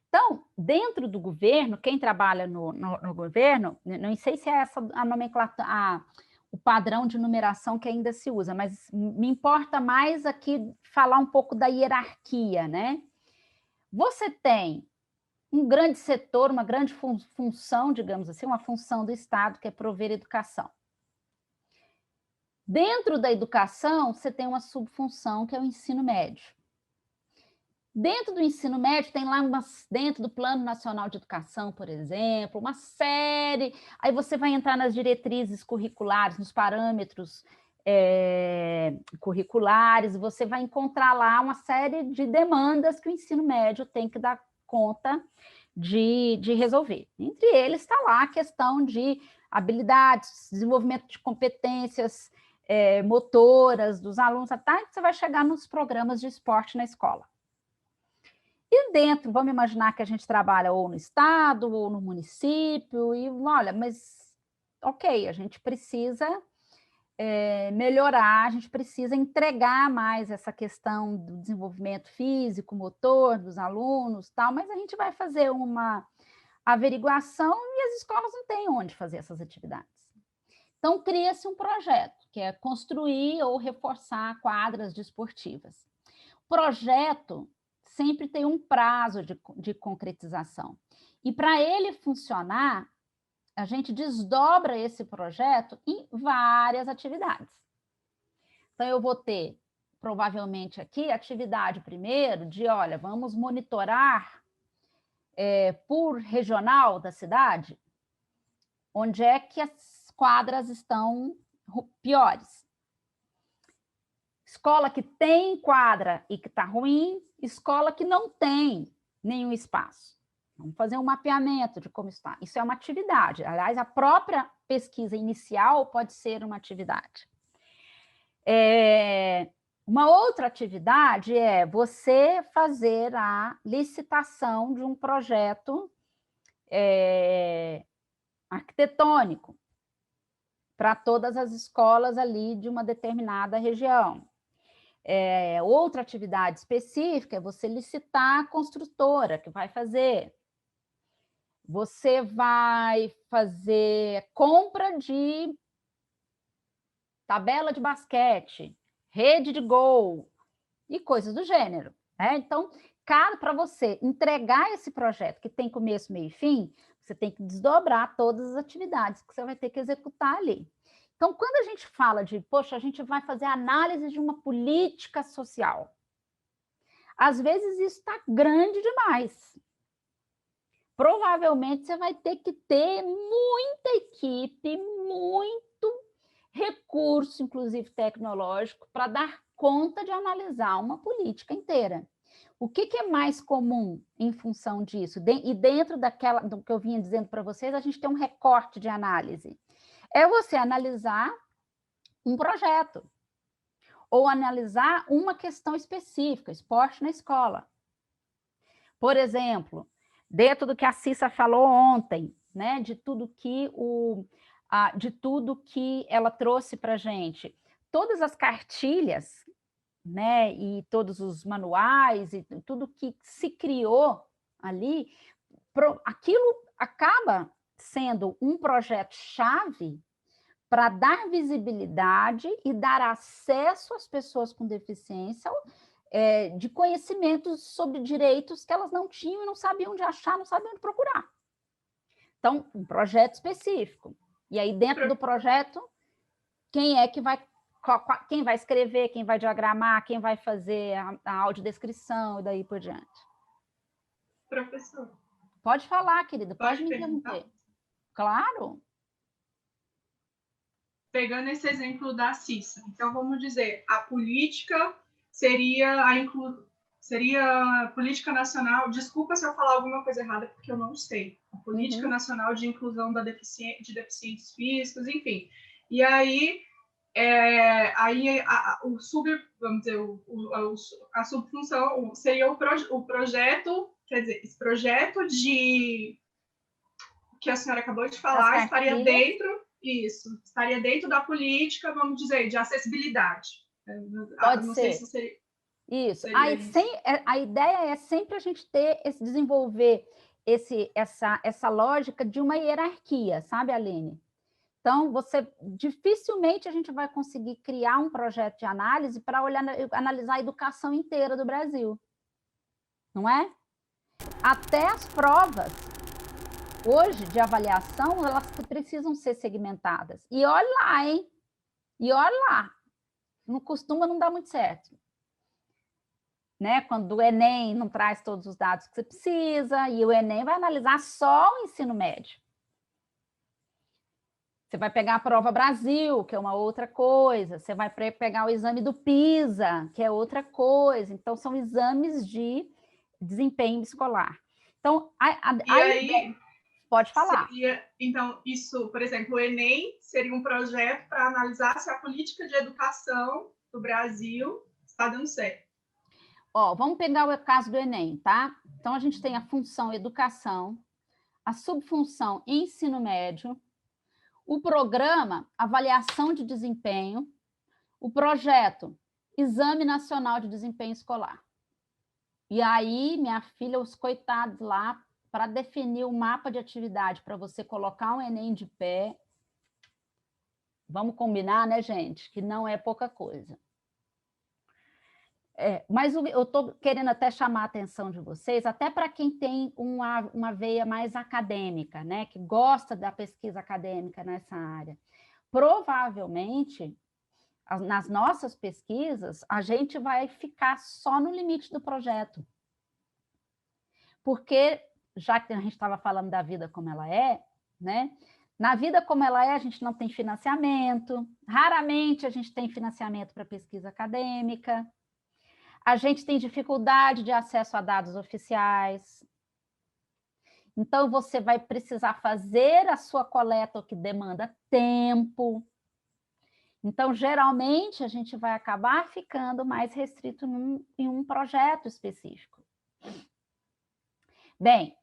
Então, dentro do governo, quem trabalha no governo, não sei se é essa a nomenclatura, o padrão de numeração que ainda se usa, mas me importa mais aqui falar um pouco da hierarquia, né? Você tem um grande setor, uma grande função, digamos assim, uma função do Estado, que é prover educação. Dentro da educação, você tem uma subfunção, que é o ensino médio. Dentro do ensino médio, tem lá dentro do Plano Nacional de Educação, por exemplo, uma série. Aí você vai entrar nas diretrizes curriculares, nos parâmetros curriculares, você vai encontrar lá uma série de demandas que o ensino médio tem que dar conta de resolver. Entre eles está lá a questão de habilidades, desenvolvimento de competências motoras dos alunos, até que você vai chegar nos programas de esporte na escola. E dentro, vamos imaginar que a gente trabalha ou no estado ou no município, e olha, mas ok, a gente precisa melhorar, a gente precisa entregar mais essa questão do desenvolvimento físico, motor dos alunos, tal, mas a gente vai fazer uma averiguação e as escolas não têm onde fazer essas atividades. Então, cria-se um projeto, que é construir ou reforçar quadras desportivas. O projeto sempre tem um prazo de concretização. E para ele funcionar, a gente desdobra esse projeto em várias atividades. Então, eu vou ter, provavelmente aqui, atividade primeiro de, olha, vamos monitorar por regional da cidade, onde é que as quadras estão piores. Escola que tem quadra e que está ruim, escola que não tem nenhum espaço. Vamos fazer um mapeamento de como está. Isso é uma atividade. Aliás, a própria pesquisa inicial pode ser uma atividade. Uma outra atividade é você fazer a licitação de um projeto arquitetônico para todas as escolas ali de uma determinada região. Outra atividade específica é você licitar a construtora que vai fazer. Você vai fazer compra de tabela de basquete, rede de gol e coisas do gênero. Então, para você entregar esse projeto que tem começo, meio e fim, você tem que desdobrar todas as atividades que você vai ter que executar ali. Então, quando a gente fala de, poxa, a gente vai fazer análise de uma política social, às vezes isso está grande demais. Provavelmente você vai ter que ter muita equipe, muito recurso, inclusive tecnológico, para dar conta de analisar uma política inteira. O que é mais comum em função disso? E dentro do que eu vinha dizendo para vocês, a gente tem um recorte de análise. É você analisar um projeto. ou analisar uma questão específica, esporte na escola. Por exemplo, dentro do que a Cissa falou ontem, né, de tudo que ela trouxe para a gente, todas as cartilhas, né, e todos os manuais e tudo que se criou ali, aquilo acaba sendo um projeto-chave para dar visibilidade e dar acesso às pessoas com deficiência de conhecimentos sobre direitos que elas não tinham e não sabiam onde achar, não sabiam onde procurar. Então, um projeto específico. E aí, dentro do projeto, quem vai escrever, quem vai diagramar, quem vai fazer a audiodescrição e daí por diante.
Professor.
Pode falar, querida, pode me
perguntar?
interromper. Claro.
Pegando esse exemplo da Cissa, então vamos dizer, a política seria a política nacional, desculpa se eu falar alguma coisa errada, porque eu não sei, a política nacional de inclusão de deficientes físicos, enfim. E aí, a subfunção seria o projeto, quer dizer, esse projeto que a senhora acabou de falar estaria dentro da política, vamos dizer, de acessibilidade.
Pode
não
ser.
sei se seria...
Isso.
Seria
a ideia é sempre a gente desenvolver essa lógica de uma hierarquia, sabe, Aline? Então, dificilmente a gente vai conseguir criar um projeto de análise para analisar a educação inteira do Brasil. Não é? Até as provas, hoje, de avaliação, elas precisam ser segmentadas. E olha lá, hein? E olha lá. Não costuma não dar muito certo. Né? Quando o Enem não traz todos os dados que você precisa, e o Enem vai analisar só o ensino médio. Você vai pegar a prova Brasil, que é uma outra coisa. Você vai pegar o exame do PISA, que é outra coisa. Então, são exames de desempenho escolar. Então, pode falar.
Então, isso, por exemplo, o Enem seria um projeto para analisar se a política de educação do Brasil está dando certo.
Vamos pegar o caso do Enem, tá? Então, a gente tem a função educação, a subfunção ensino médio, o programa avaliação de desempenho, o projeto Exame Nacional de Desempenho Escolar. E aí, minha filha, os coitados lá, para definir o mapa de atividade, para você colocar um Enem de pé, vamos combinar, né, gente? Que não é pouca coisa. Mas eu estou querendo até chamar a atenção de vocês, até para quem tem uma veia mais acadêmica, né, que gosta da pesquisa acadêmica nessa área. Provavelmente, nas nossas pesquisas, a gente vai ficar só no limite do projeto. Porque, já que a gente estava falando da vida como ela é, né, na vida como ela é, a gente não tem financiamento, raramente a gente tem financiamento para pesquisa acadêmica, a gente tem dificuldade de acesso a dados oficiais. Então, você vai precisar fazer a sua coleta, o que demanda tempo. Então, geralmente, a gente vai acabar ficando mais restrito em um projeto específico. Bem,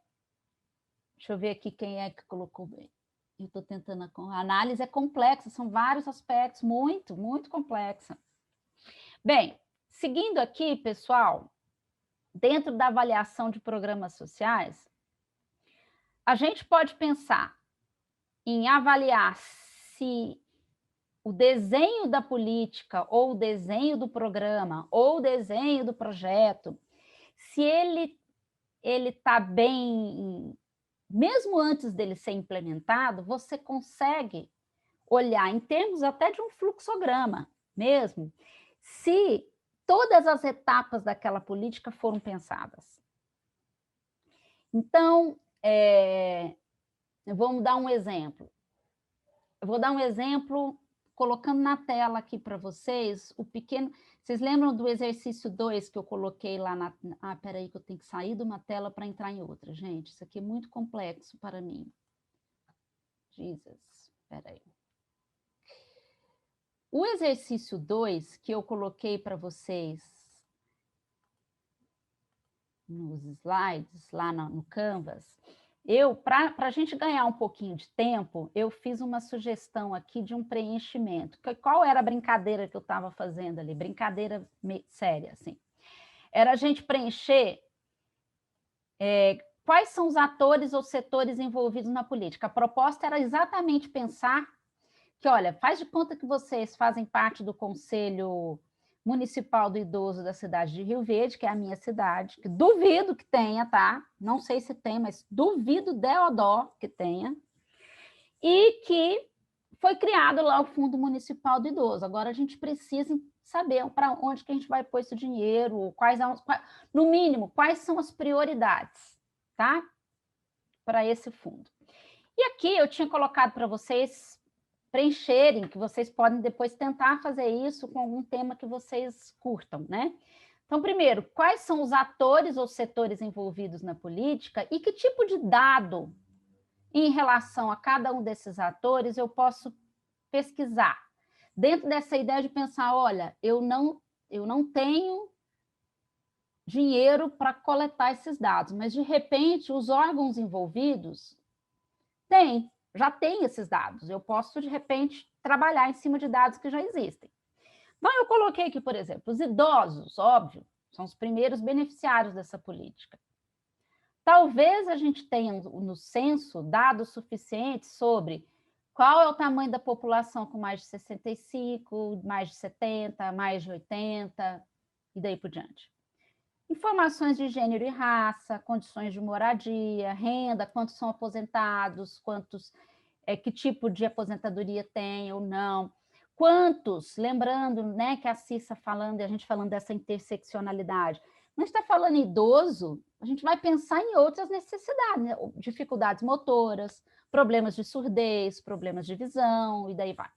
deixa eu ver aqui quem é que colocou bem. Eu estou tentando... A análise é complexa, são vários aspectos, muito, muito complexa. Bem, seguindo aqui, pessoal, dentro da avaliação de programas sociais, a gente pode pensar em avaliar se o desenho da política, ou o desenho do programa, ou o desenho do projeto, se ele está bem, mesmo antes dele ser implementado, você consegue olhar em termos até de um fluxograma mesmo, se todas as etapas daquela política foram pensadas. Então, vamos dar um exemplo. Eu vou dar um exemplo colocando na tela aqui para vocês o pequeno... Vocês lembram do exercício 2 que eu coloquei lá na... peraí que eu tenho que sair de uma tela para entrar em outra. Gente, isso aqui é muito complexo para mim. Jesus, peraí. O exercício 2, que eu coloquei para vocês nos slides, lá no Canvas, para a gente ganhar um pouquinho de tempo, eu fiz uma sugestão aqui de um preenchimento. Qual era a brincadeira que eu estava fazendo ali? Brincadeira séria, assim. Era a gente preencher quais são os atores ou setores envolvidos na política. A proposta era exatamente pensar que, olha, faz de conta que vocês fazem parte do Conselho Municipal do Idoso da cidade de Rio Verde, que é a minha cidade, que duvido que tenha, tá? Não sei se tem, mas duvido deodó que tenha. E que foi criado lá o Fundo Municipal do Idoso. Agora a gente precisa saber para onde que a gente vai pôr esse dinheiro, no mínimo, quais são as prioridades, tá? Para esse fundo. E aqui eu tinha colocado para vocês preencherem, que vocês podem depois tentar fazer isso com algum tema que vocês curtam, né? Então, primeiro, quais são os atores ou setores envolvidos na política e que tipo de dado em relação a cada um desses atores eu posso pesquisar? Dentro dessa ideia de pensar, olha, eu não tenho dinheiro para coletar esses dados, mas, de repente, os órgãos envolvidos já têm esses dados. Eu posso, de repente, trabalhar em cima de dados que já existem. Então, eu coloquei aqui, por exemplo, os idosos, óbvio, são os primeiros beneficiários dessa política. Talvez a gente tenha no censo dados suficientes sobre qual é o tamanho da população com mais de 65, mais de 70, mais de 80, e daí por diante. Informações de gênero e raça, condições de moradia, renda, quantos são aposentados, que tipo de aposentadoria tem ou não. Quantos, lembrando, né, que a Cissa falando, e a gente falando dessa interseccionalidade, não está falando em idoso, a gente vai pensar em outras necessidades, né? Dificuldades motoras, problemas de surdez, problemas de visão, e daí vai.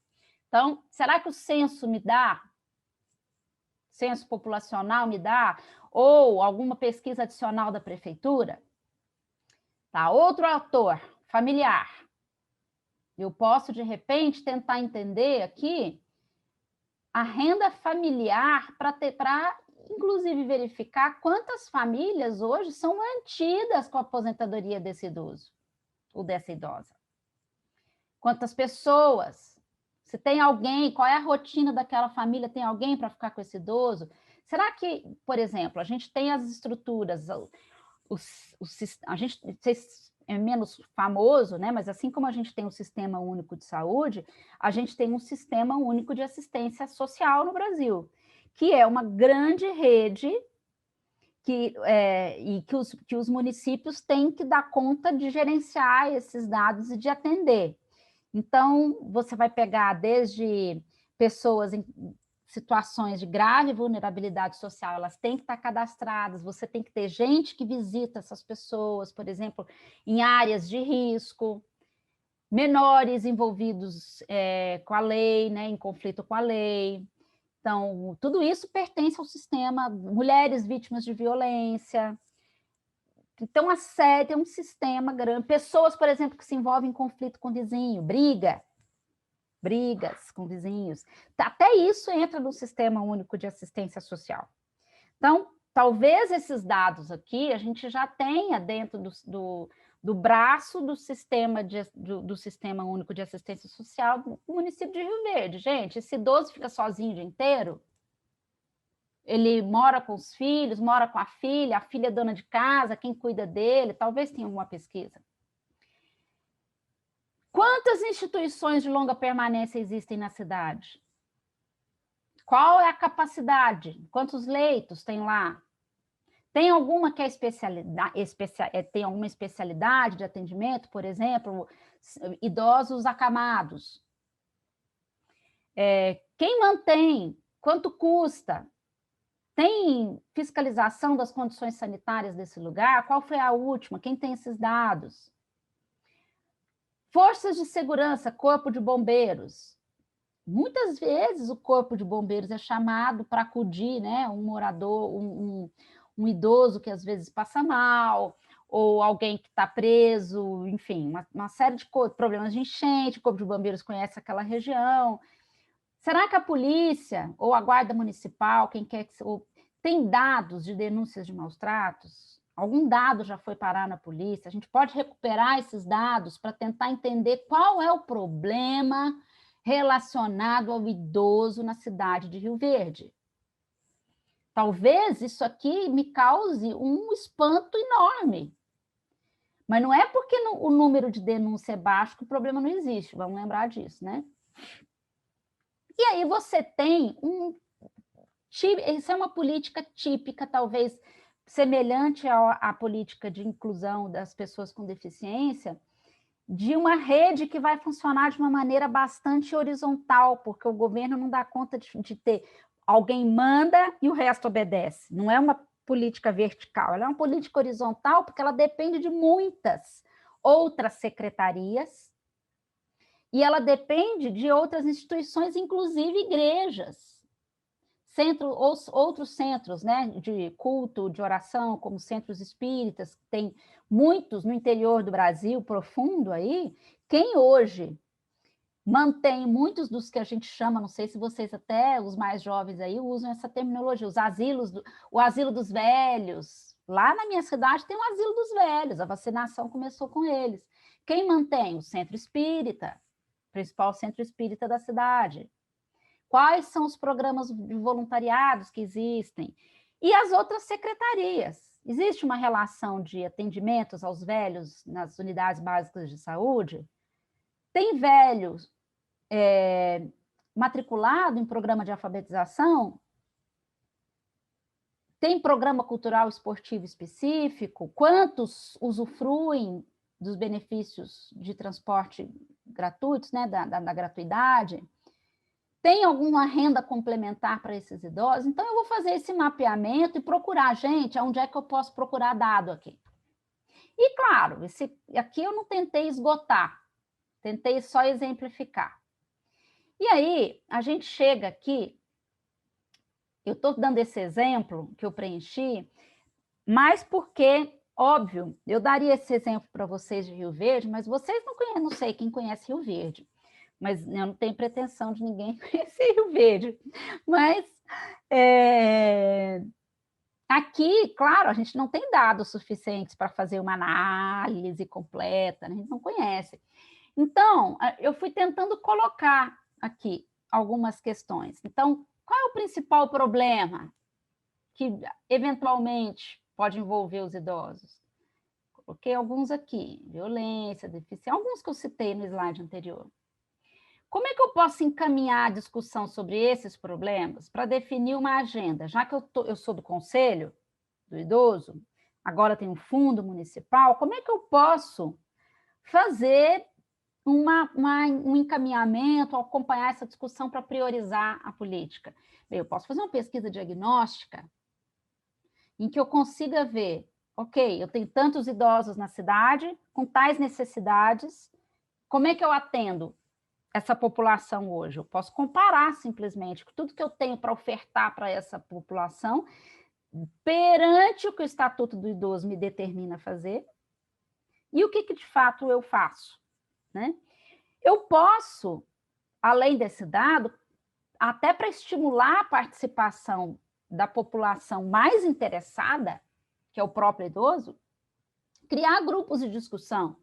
Então, será que o censo censo populacional me dá, ou alguma pesquisa adicional da prefeitura? Tá, outro ator, familiar. Eu posso, de repente, tentar entender aqui a renda familiar para, inclusive, verificar quantas famílias hoje são mantidas com a aposentadoria desse idoso ou dessa idosa. Quantas pessoas? Se tem alguém, qual é a rotina daquela família? Tem alguém para ficar com esse idoso? Será que, por exemplo, a gente tem as estruturas, a gente é menos famoso, né? Mas assim como a gente tem um sistema único de saúde, a gente tem um sistema único de assistência social no Brasil, que é uma grande rede que os municípios têm que dar conta de gerenciar esses dados e de atender. Então, você vai pegar desde pessoas em situações de grave vulnerabilidade social, elas têm que estar cadastradas, você tem que ter gente que visita essas pessoas, por exemplo, em áreas de risco, menores envolvidos com a lei, né, em conflito com a lei. Então, tudo isso pertence ao sistema, mulheres vítimas de violência. Então, a sede é um sistema grande. Pessoas, por exemplo, que se envolvem em conflito com vizinho, brigas com vizinhos. Até isso entra no Sistema Único de Assistência Social. Então, talvez esses dados aqui a gente já tenha dentro do braço do Sistema Único de Assistência Social do município de Rio Verde. Gente, esse idoso fica sozinho o dia inteiro? Ele mora com os filhos, mora com a filha é dona de casa, quem cuida dele? Talvez tenha alguma pesquisa. Quantas instituições de longa permanência existem na cidade? Qual é a capacidade? Quantos leitos tem lá? Tem alguma que é tem alguma especialidade de atendimento, por exemplo, idosos acamados? Quem mantém? Quanto custa? Tem fiscalização das condições sanitárias desse lugar? Qual foi a última? Quem tem esses dados? Forças de segurança, corpo de bombeiros. Muitas vezes o corpo de bombeiros é chamado para acudir, né, um morador, um idoso que às vezes passa mal, ou alguém que está preso, enfim, uma série de problemas de enchente, o corpo de bombeiros conhece aquela região. Será que a polícia ou a guarda municipal, quem quer que tem dados de denúncias de maus tratos? Algum dado já foi parar na polícia? A gente pode recuperar esses dados para tentar entender qual é o problema relacionado ao idoso na cidade de Rio Verde. Talvez isso aqui me cause um espanto enorme. Mas não é porque o número de denúncia é baixo que o problema não existe, vamos lembrar disso, né? E aí você tem isso é uma política típica, talvez semelhante à política de inclusão das pessoas com deficiência, de uma rede que vai funcionar de uma maneira bastante horizontal, porque o governo não dá conta de ter alguém manda e o resto obedece. Não é uma política vertical, ela é uma política horizontal, porque ela depende de muitas outras secretarias e ela depende de outras instituições, inclusive igrejas. Outros centros, né, de culto, de oração, como centros espíritas, tem muitos no interior do Brasil, profundo aí. Quem hoje mantém muitos dos que a gente chama, não sei se vocês até, os mais jovens aí, usam essa terminologia, os asilos, o asilo dos velhos. Lá na minha cidade tem um asilo dos velhos, a vacinação começou com eles. Quem mantém? O centro espírita, principal centro espírita da cidade. Quais são os programas de voluntariados que existem? E as outras secretarias. Existe uma relação de atendimentos aos velhos nas unidades básicas de saúde? Tem velhos matriculado em programa de alfabetização? Tem programa cultural esportivo específico? Quantos usufruem dos benefícios de transporte gratuitos, né, da gratuidade? Tem alguma renda complementar para esses idosos? Então, eu vou fazer esse mapeamento e procurar, gente, onde é que eu posso procurar dado aqui? E, claro, aqui eu não tentei esgotar, tentei só exemplificar. E aí, a gente chega aqui, eu estou dando esse exemplo que eu preenchi, mas porque, óbvio, eu daria esse exemplo para vocês de Rio Verde, mas vocês não conhecem, não sei quem conhece Rio Verde. Mas eu não tenho pretensão de ninguém conhecer Rio Verde. Mas aqui, claro, a gente não tem dados suficientes para fazer uma análise completa, né? A gente não conhece. Então, eu fui tentando colocar aqui algumas questões. Então, qual é o principal problema que, eventualmente, pode envolver os idosos? Coloquei alguns aqui, violência, deficiência, alguns que eu citei no slide anterior. Como é que eu posso encaminhar a discussão sobre esses problemas para definir uma agenda? Já que eu sou do Conselho do Idoso, agora tem um fundo municipal, como é que eu posso fazer um encaminhamento, acompanhar essa discussão para priorizar a política? Bem, eu posso fazer uma pesquisa diagnóstica em que eu consiga ver, ok, eu tenho tantos idosos na cidade, com tais necessidades, como é que eu atendo essa população hoje? Eu posso comparar simplesmente tudo que eu tenho para ofertar para essa população perante o que o Estatuto do Idoso me determina fazer e o que de fato eu faço, né? Eu posso, além desse dado, até para estimular a participação da população mais interessada, que é o próprio idoso, criar grupos de discussão.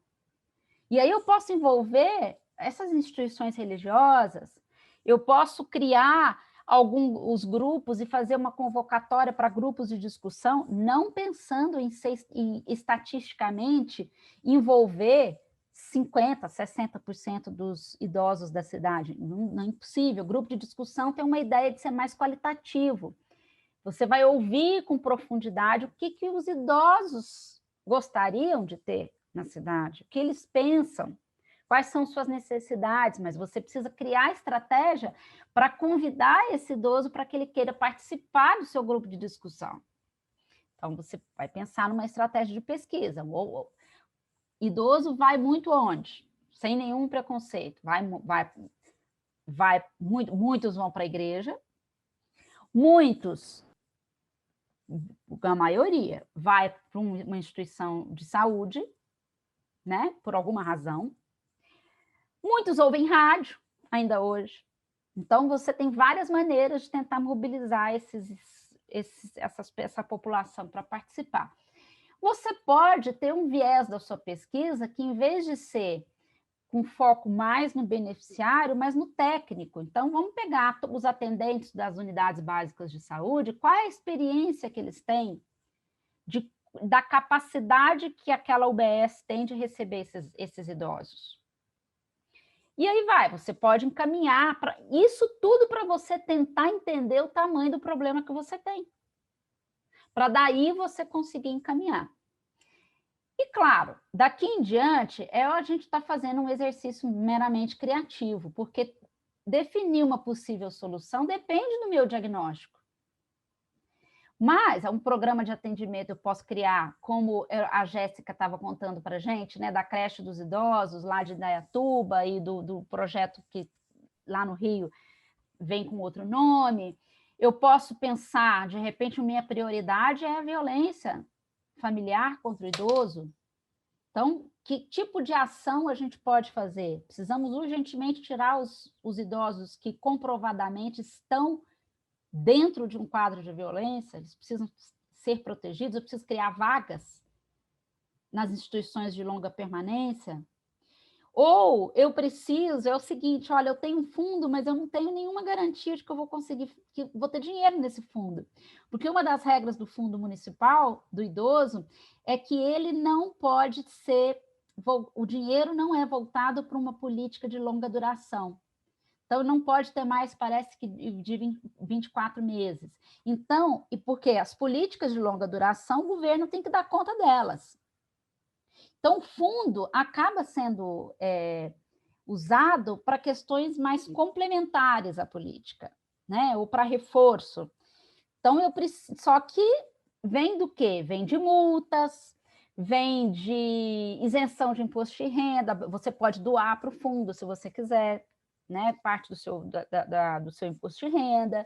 E aí eu posso envolver essas instituições religiosas, eu posso criar os grupos e fazer uma convocatória para grupos de discussão, não pensando em estatisticamente envolver 50%, 60% dos idosos da cidade. Não é impossível. O grupo de discussão tem uma ideia de ser mais qualitativo. Você vai ouvir com profundidade o que os idosos gostariam de ter na cidade, o que eles pensam, quais são suas necessidades, mas você precisa criar estratégia para convidar esse idoso para que ele queira participar do seu grupo de discussão. Então, você vai pensar numa estratégia de pesquisa. O idoso vai muito onde? Sem nenhum preconceito. Muitos vão para a igreja, muitos, a maioria, vai para uma instituição de saúde, né, por alguma razão. Muitos ouvem rádio, ainda hoje, Então, você tem várias maneiras de tentar mobilizar essa população para participar. Você pode ter um viés da sua pesquisa que, em vez de ser com foco mais no beneficiário, mas no técnico. Então, vamos pegar os atendentes das unidades básicas de saúde, qual é a experiência que eles têm da capacidade que aquela UBS tem de receber esses idosos. E aí você pode encaminhar isso tudo para você tentar entender o tamanho do problema que você tem, para daí você conseguir encaminhar. E, claro, daqui em diante, a gente está fazendo um exercício meramente criativo, porque definir uma possível solução depende do meu diagnóstico. Mas, um programa de atendimento eu posso criar, como a Jéssica estava contando para a gente, né, da creche dos idosos, lá de Indaiatuba, e do projeto que lá no Rio vem com outro nome. Eu posso pensar, de repente, minha prioridade é a violência familiar contra o idoso. Então, que tipo de ação a gente pode fazer? Precisamos urgentemente tirar os idosos que comprovadamente estão dentro de um quadro de violência, eles precisam ser protegidos, eu preciso criar vagas nas instituições de longa permanência. Ou eu preciso, é o seguinte, olha, eu tenho um fundo, mas eu não tenho nenhuma garantia de que eu vou conseguir, que vou ter dinheiro nesse fundo. Porque uma das regras do fundo municipal, do idoso, é que ele não pode ser, o dinheiro não é voltado para uma política de longa duração. Então, não pode ter mais, parece que de 24 meses. Então, e por quê? As políticas de longa duração, o governo tem que dar conta delas. Então, o fundo acaba sendo usado para questões mais complementares à política, né? Ou para reforço. Então, só que vem do quê? Vem de multas, vem de isenção de imposto de renda, você pode doar para o fundo, se você quiser, né? Parte do seu imposto de renda,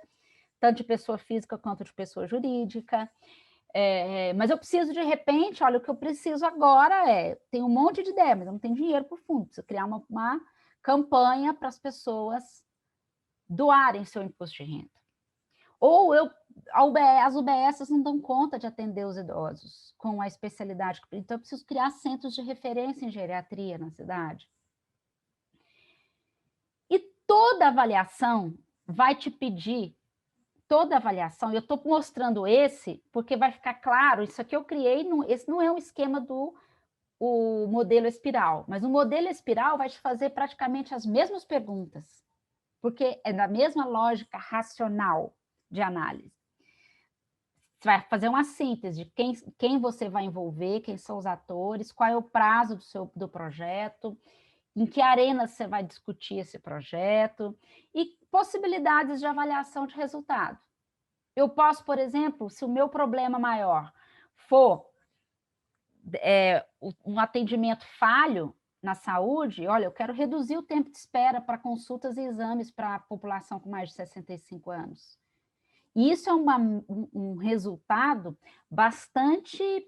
tanto de pessoa física quanto de pessoa jurídica. Mas eu preciso, de repente, olha, o que eu preciso agora tem um monte de ideia, mas eu não tenho dinheiro para o fundo, preciso criar uma campanha para as pessoas doarem seu imposto de renda. Ou as UBSs não dão conta de atender os idosos com a especialidade, então eu preciso criar centros de referência em geriatria na cidade. E toda avaliação vai te pedir, toda avaliação, eu estou mostrando porque vai ficar claro, isso aqui eu criei, esse não é um esquema do modelo espiral, mas o modelo espiral vai te fazer praticamente as mesmas perguntas, porque é da mesma lógica racional de análise. Você vai fazer uma síntese de quem você vai envolver, quem são os atores, qual é o prazo do projeto, em que arena você vai discutir esse projeto e possibilidades de avaliação de resultado. Eu posso, por exemplo, se o meu problema maior for um atendimento falho na saúde, olha, eu quero reduzir o tempo de espera para consultas e exames para a população com mais de 65 anos. E isso é um resultado bastante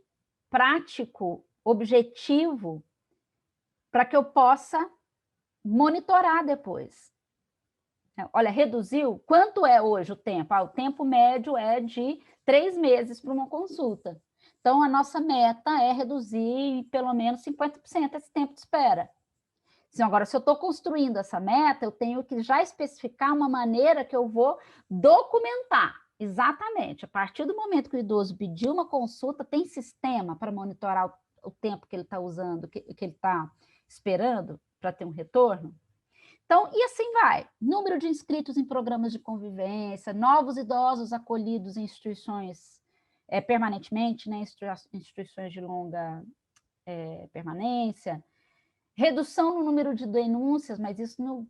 prático, objetivo, para que eu possa monitorar depois. Olha, reduziu? Quanto é hoje o tempo? O tempo médio é de 3 meses para uma consulta. Então, a nossa meta é reduzir pelo menos 50% esse tempo de espera. Agora, se eu estou construindo essa meta, eu tenho que já especificar uma maneira que eu vou documentar. Exatamente. A partir do momento que o idoso pediu uma consulta, tem sistema para monitorar o tempo que ele está usando, que ele está esperando para ter um retorno? Então, e assim vai. Número de inscritos em programas de convivência, novos idosos acolhidos em instituições permanentemente, né, instituições de longa permanência, redução no número de denúncias, mas isso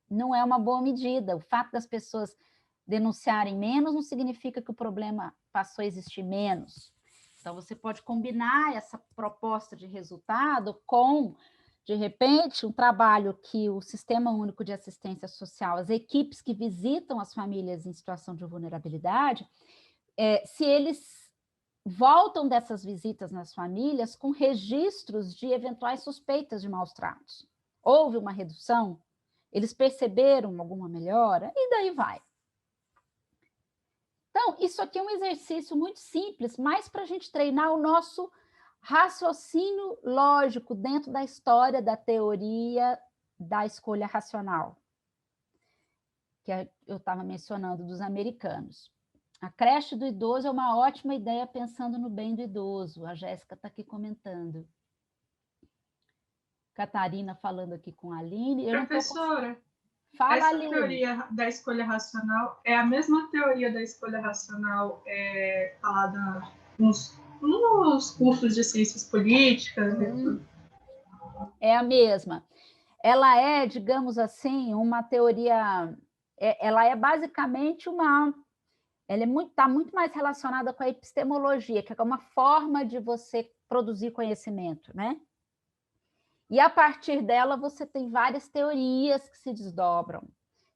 não é uma boa medida. O fato das pessoas denunciarem menos não significa que o problema passou a existir menos. Então, você pode combinar essa proposta de resultado com, de repente, um trabalho que o Sistema Único de Assistência Social, as equipes que visitam as famílias em situação de vulnerabilidade, se eles voltam dessas visitas nas famílias com registros de eventuais suspeitas de maus tratos. Houve uma redução? Eles perceberam alguma melhora? E daí vai. Então, isso aqui é um exercício muito simples, mas para a gente treinar o nosso raciocínio lógico dentro da história da teoria da escolha racional, que eu estava mencionando dos americanos. A creche do idoso é uma ótima ideia pensando no bem do idoso. A Jéssica está aqui comentando. Catarina falando aqui com a Aline.
Professora,
Fala,
essa
Aline.
teoria da escolha racional é a mesma teoria da escolha racional falada nos cursos de ciências políticas?
É a mesma. Ela é, digamos assim, uma teoria... ela é basicamente uma... Ela está muito mais relacionada com a epistemologia, que é uma forma de você produzir conhecimento, né? E a partir dela você tem várias teorias que se desdobram,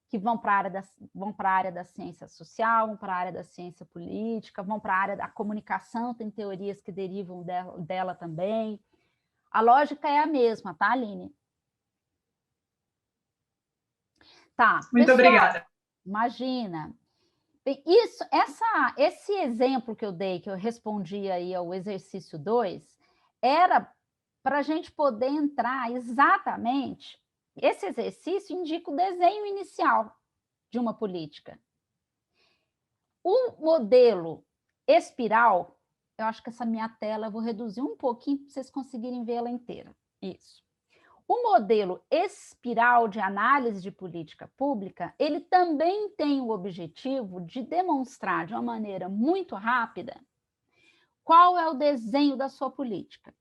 que vão para a área da ciência social, vão para a área da ciência política, vão para a área da comunicação, tem teorias que derivam dela também. A lógica é a mesma, tá, Aline? Tá.
Muito obrigada.
Imagina. Bem, esse exemplo que eu dei, que eu respondi aí ao exercício 2, era para a gente poder entrar exatamente... Esse exercício indica o desenho inicial de uma política. O modelo espiral, eu acho que essa minha tela eu vou reduzir um pouquinho para vocês conseguirem vê-la inteira. Isso. O modelo espiral de análise de política pública, ele também tem o objetivo de demonstrar de uma maneira muito rápida qual é o desenho da sua política.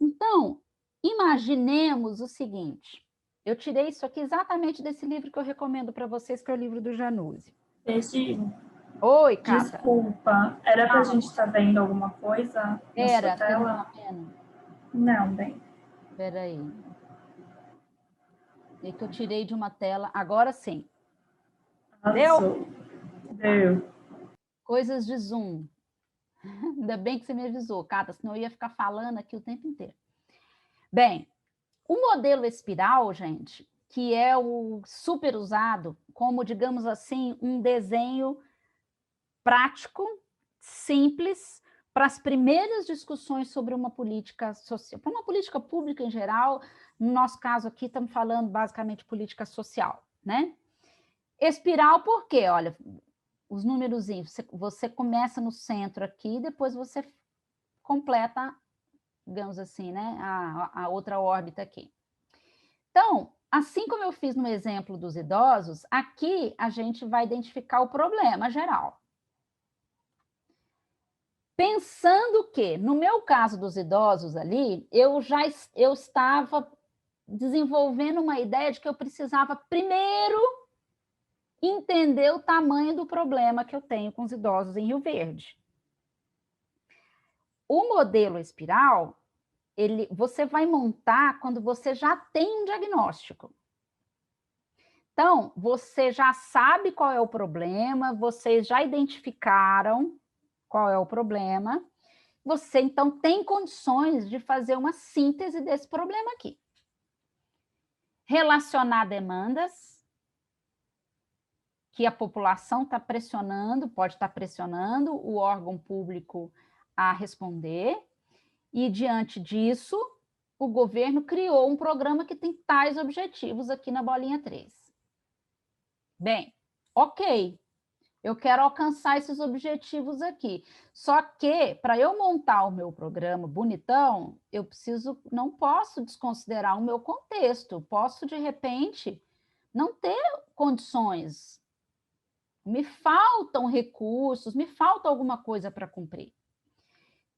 Então, imaginemos o seguinte, eu tirei isso aqui exatamente desse livro que eu recomendo para vocês, que é o livro do Januzzi. Oi, Cata.
Desculpa, era para a gente estar vendo alguma coisa na sua tela? Não, bem.
Espera aí. É que eu tirei de uma tela, agora sim.
Deu.
Coisas de Zoom. Ainda bem que você me avisou, Cata, senão eu ia ficar falando aqui o tempo inteiro. Bem, o modelo espiral, gente, que é o super usado como, digamos assim, um desenho prático, simples, para as primeiras discussões sobre uma política social, para uma política pública em geral. No nosso caso aqui, estamos falando basicamente de política social, né? Espiral, por quê? Olha, os númerozinhos, você começa no centro aqui, depois você completa, digamos assim, né, a outra órbita aqui. Então, assim como eu fiz no exemplo dos idosos, aqui a gente vai identificar o problema geral. Pensando que, no meu caso dos idosos ali, eu estava desenvolvendo uma ideia de que eu precisava primeiro entender o tamanho do problema que eu tenho com os idosos em Rio Verde. O modelo espiral, você vai montar quando você já tem um diagnóstico. Então, você já sabe qual é o problema, vocês já identificaram qual é o problema, você então tem condições de fazer uma síntese desse problema aqui. Relacionar demandas que a população está pressionando, pode estar pressionando o órgão público a responder, e diante disso, o governo criou um programa que tem tais objetivos aqui na bolinha 3. Bem, ok, eu quero alcançar esses objetivos aqui. Só que, para eu montar o meu programa bonitão, não posso desconsiderar o meu contexto. Posso, de repente, não ter condições. Me faltam recursos, me falta alguma coisa para cumprir.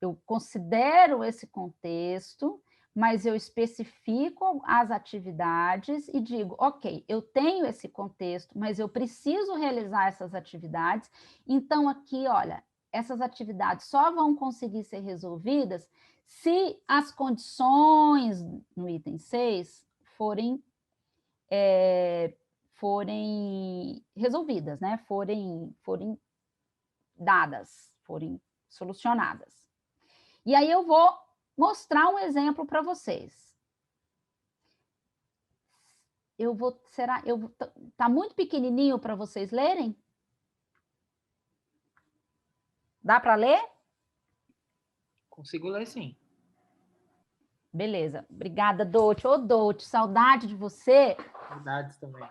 Eu considero esse contexto, mas eu especifico as atividades e digo, ok, eu tenho esse contexto, mas eu preciso realizar essas atividades, então aqui, olha, essas atividades só vão conseguir ser resolvidas se as condições no item 6 forem resolvidas, né? Forem dadas, forem solucionadas. E aí eu vou mostrar um exemplo para vocês. Tá muito pequenininho para vocês lerem? Dá para ler?
Consigo ler, sim.
Beleza. Obrigada, Doute. Ô, Doute, saudade de você.
Saudades também.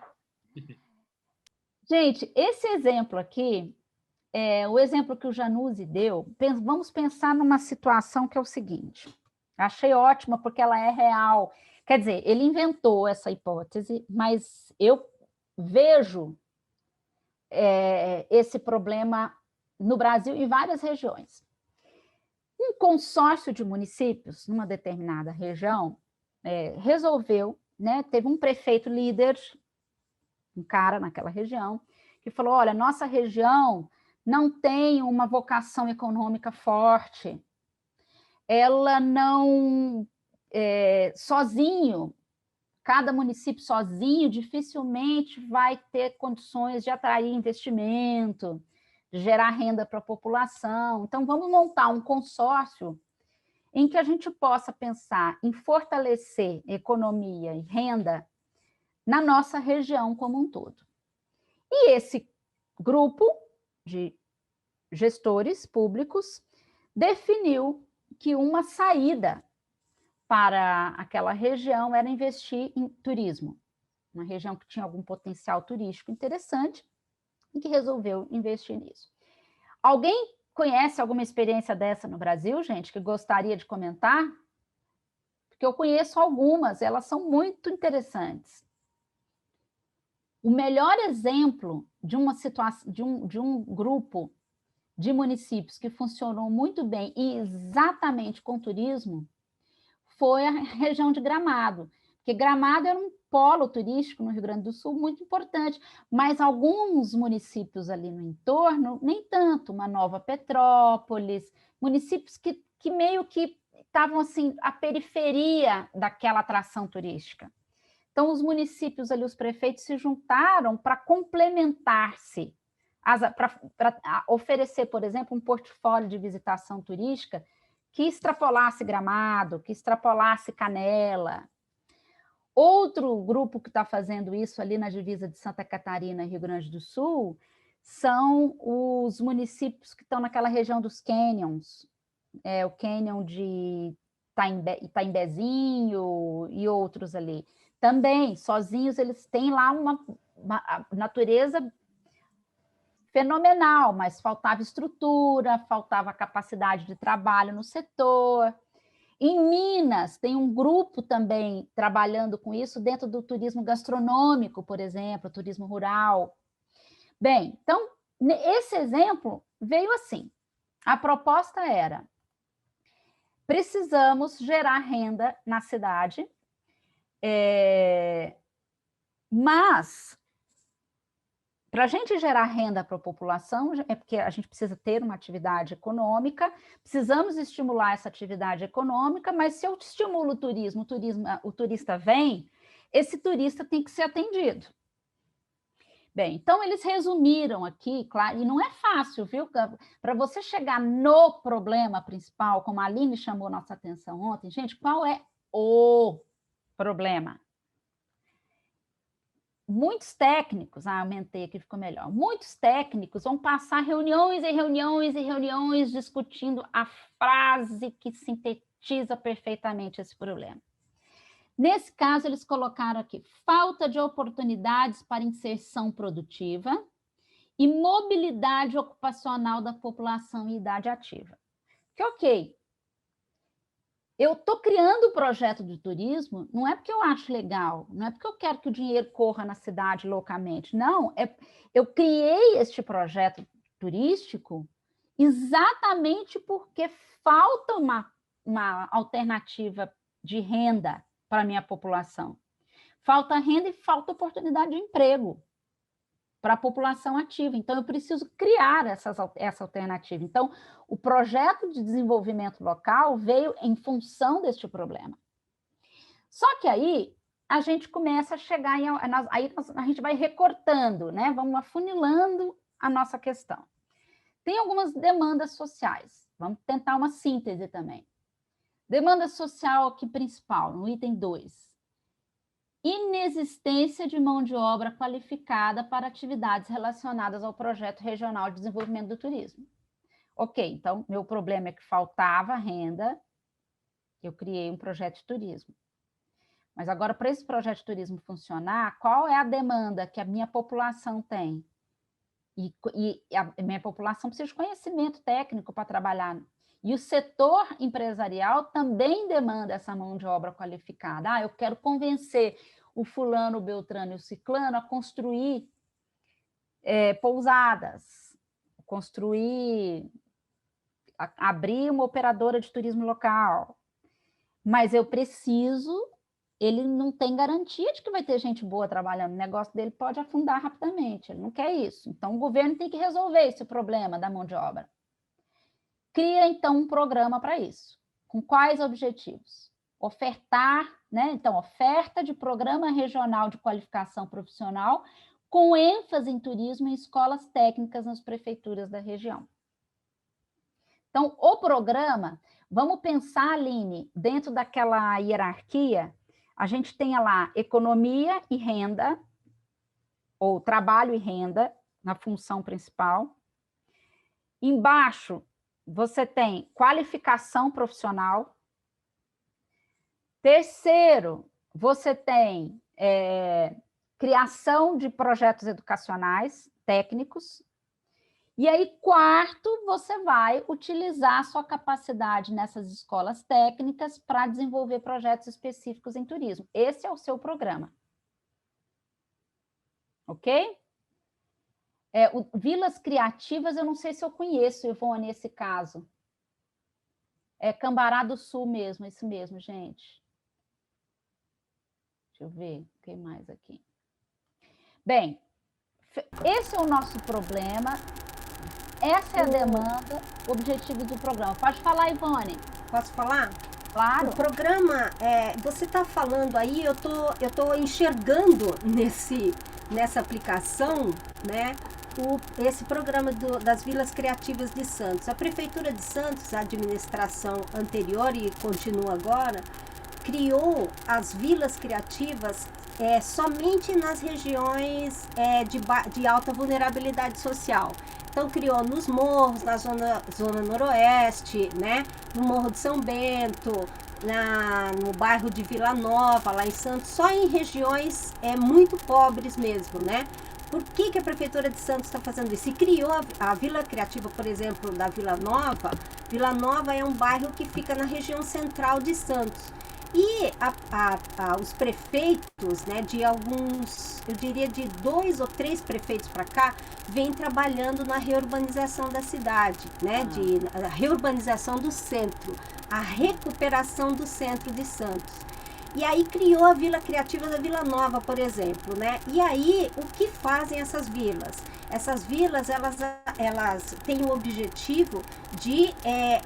Gente, esse exemplo aqui, o exemplo que o Januzzi deu, vamos pensar numa situação que é o seguinte. Achei ótima porque ela é real. Quer dizer, ele inventou essa hipótese, mas eu vejo esse problema no Brasil em várias regiões. Um consórcio de municípios, numa determinada região, resolveu, né, teve um prefeito líder, um cara naquela região, que falou, olha, nossa região não tem uma vocação econômica forte, ela não, sozinho, cada município sozinho dificilmente vai ter condições de atrair investimento, de gerar renda para a população. Então, vamos montar um consórcio em que a gente possa pensar em fortalecer economia e renda na nossa região como um todo. E esse grupo de gestores públicos definiu que uma saída para aquela região era investir em turismo, uma região que tinha algum potencial turístico interessante e que resolveu investir nisso. Alguém conhece alguma experiência dessa no Brasil, gente, que gostaria de comentar? Porque eu conheço algumas, elas são muito interessantes. O melhor exemplo de uma situação, de um grupo de municípios que funcionou muito bem e exatamente com turismo foi a região de Gramado, porque Gramado era um polo turístico no Rio Grande do Sul muito importante, mas alguns municípios ali no entorno, nem tanto, uma Nova Petrópolis, municípios que meio que estavam assim, à periferia daquela atração turística. Então, os municípios ali, os prefeitos se juntaram para complementar-se, para oferecer, por exemplo, um portfólio de visitação turística que extrapolasse Gramado, que extrapolasse Canela. Outro grupo que está fazendo isso ali na divisa de Santa Catarina e Rio Grande do Sul são os municípios que estão naquela região dos canyons, o canyon de Itaimbezinho e outros ali. Também, sozinhos, eles têm lá uma natureza fenomenal, mas faltava estrutura, faltava capacidade de trabalho no setor. Em Minas, tem um grupo também trabalhando com isso dentro do turismo gastronômico, por exemplo, turismo rural. Bem, então, esse exemplo veio assim. A proposta era, precisamos gerar renda na cidade, mas para a gente gerar renda para a população, é porque a gente precisa ter uma atividade econômica, precisamos estimular essa atividade econômica, mas se eu estimulo o turismo, o turista vem, esse turista tem que ser atendido. Bem, então eles resumiram aqui, claro, e não é fácil, viu? Para você chegar no problema principal, como a Aline chamou nossa atenção ontem, gente, qual é o problema? Muitos técnicos, aumentei aqui, ficou melhor, muitos técnicos vão passar reuniões e reuniões e reuniões discutindo a frase que sintetiza perfeitamente esse problema. Nesse caso, eles colocaram aqui, falta de oportunidades para inserção produtiva e mobilidade ocupacional da população em idade ativa. Que ok, eu estou criando o projeto de turismo, não é porque eu acho legal, não é porque eu quero que o dinheiro corra na cidade loucamente, não, eu criei este projeto turístico exatamente porque falta uma alternativa de renda para a minha população. Falta renda e falta oportunidade de emprego para a população ativa. Então, eu preciso criar essa alternativa. Então, o projeto de desenvolvimento local veio em função deste problema. Só que aí, a gente começa a chegar aí a gente vai recortando, né? Vamos afunilando a nossa questão. Tem algumas demandas sociais. Vamos tentar uma síntese também. Demanda social aqui principal, no item 2. inexistência de mão de obra qualificada para atividades relacionadas ao projeto regional de desenvolvimento do turismo. Ok, então, meu problema é que faltava renda, eu criei um projeto de turismo. Mas agora, para esse projeto de turismo funcionar, qual é a demanda que a minha população tem? E a minha população precisa de conhecimento técnico para trabalhar. E o setor empresarial também demanda essa mão de obra qualificada. Ah, eu quero convencer o fulano, o beltrano e o ciclano a construir pousadas, abrir uma operadora de turismo local. Mas eu preciso, ele não tem garantia de que vai ter gente boa trabalhando, o negócio dele pode afundar rapidamente, ele não quer isso. Então, o governo tem que resolver esse problema da mão de obra. Cria, então, um programa para isso. Com quais objetivos? Ofertar, né? Então, oferta de programa regional de qualificação profissional com ênfase em turismo em escolas técnicas nas prefeituras da região. Então, o programa, vamos pensar, Aline, dentro daquela hierarquia, a gente tem lá economia e renda, ou trabalho e renda, na função principal. Embaixo, você tem qualificação profissional. Terceiro, você tem criação de projetos educacionais técnicos. E aí, quarto, você vai utilizar a sua capacidade nessas escolas técnicas para desenvolver projetos específicos em turismo. Esse é o seu programa. Ok? Vilas Criativas, eu não sei se eu conheço, Ivone, nesse caso. É Cambará do Sul mesmo, isso mesmo, gente. Deixa eu ver, o que mais aqui? Bem, esse é o nosso problema, essa é a demanda, o objetivo do programa. Pode falar, Ivone.
Posso falar?
Claro.
O programa, você está falando aí, eu tô enxergando nessa aplicação, né, esse programa das Vilas Criativas de Santos. A Prefeitura de Santos, a administração anterior e continua agora, criou as Vilas Criativas somente nas regiões de alta vulnerabilidade social. Então, criou nos morros, na zona noroeste, né? No Morro de São Bento, no bairro de Vila Nova, lá em Santos, só em regiões muito pobres mesmo, né? Por que a Prefeitura de Santos está fazendo isso? E criou a Vila Criativa, por exemplo, da Vila Nova. Vila Nova é um bairro que fica na região central de Santos. E os prefeitos, né, de alguns, eu diria de 2 ou 3 prefeitos para cá, vêm trabalhando na reurbanização da cidade, né, a reurbanização do centro, a recuperação do centro de Santos. E aí criou a Vila Criativa da Vila Nova, por exemplo, né? E aí, o que fazem essas vilas? Essas vilas, elas têm o objetivo de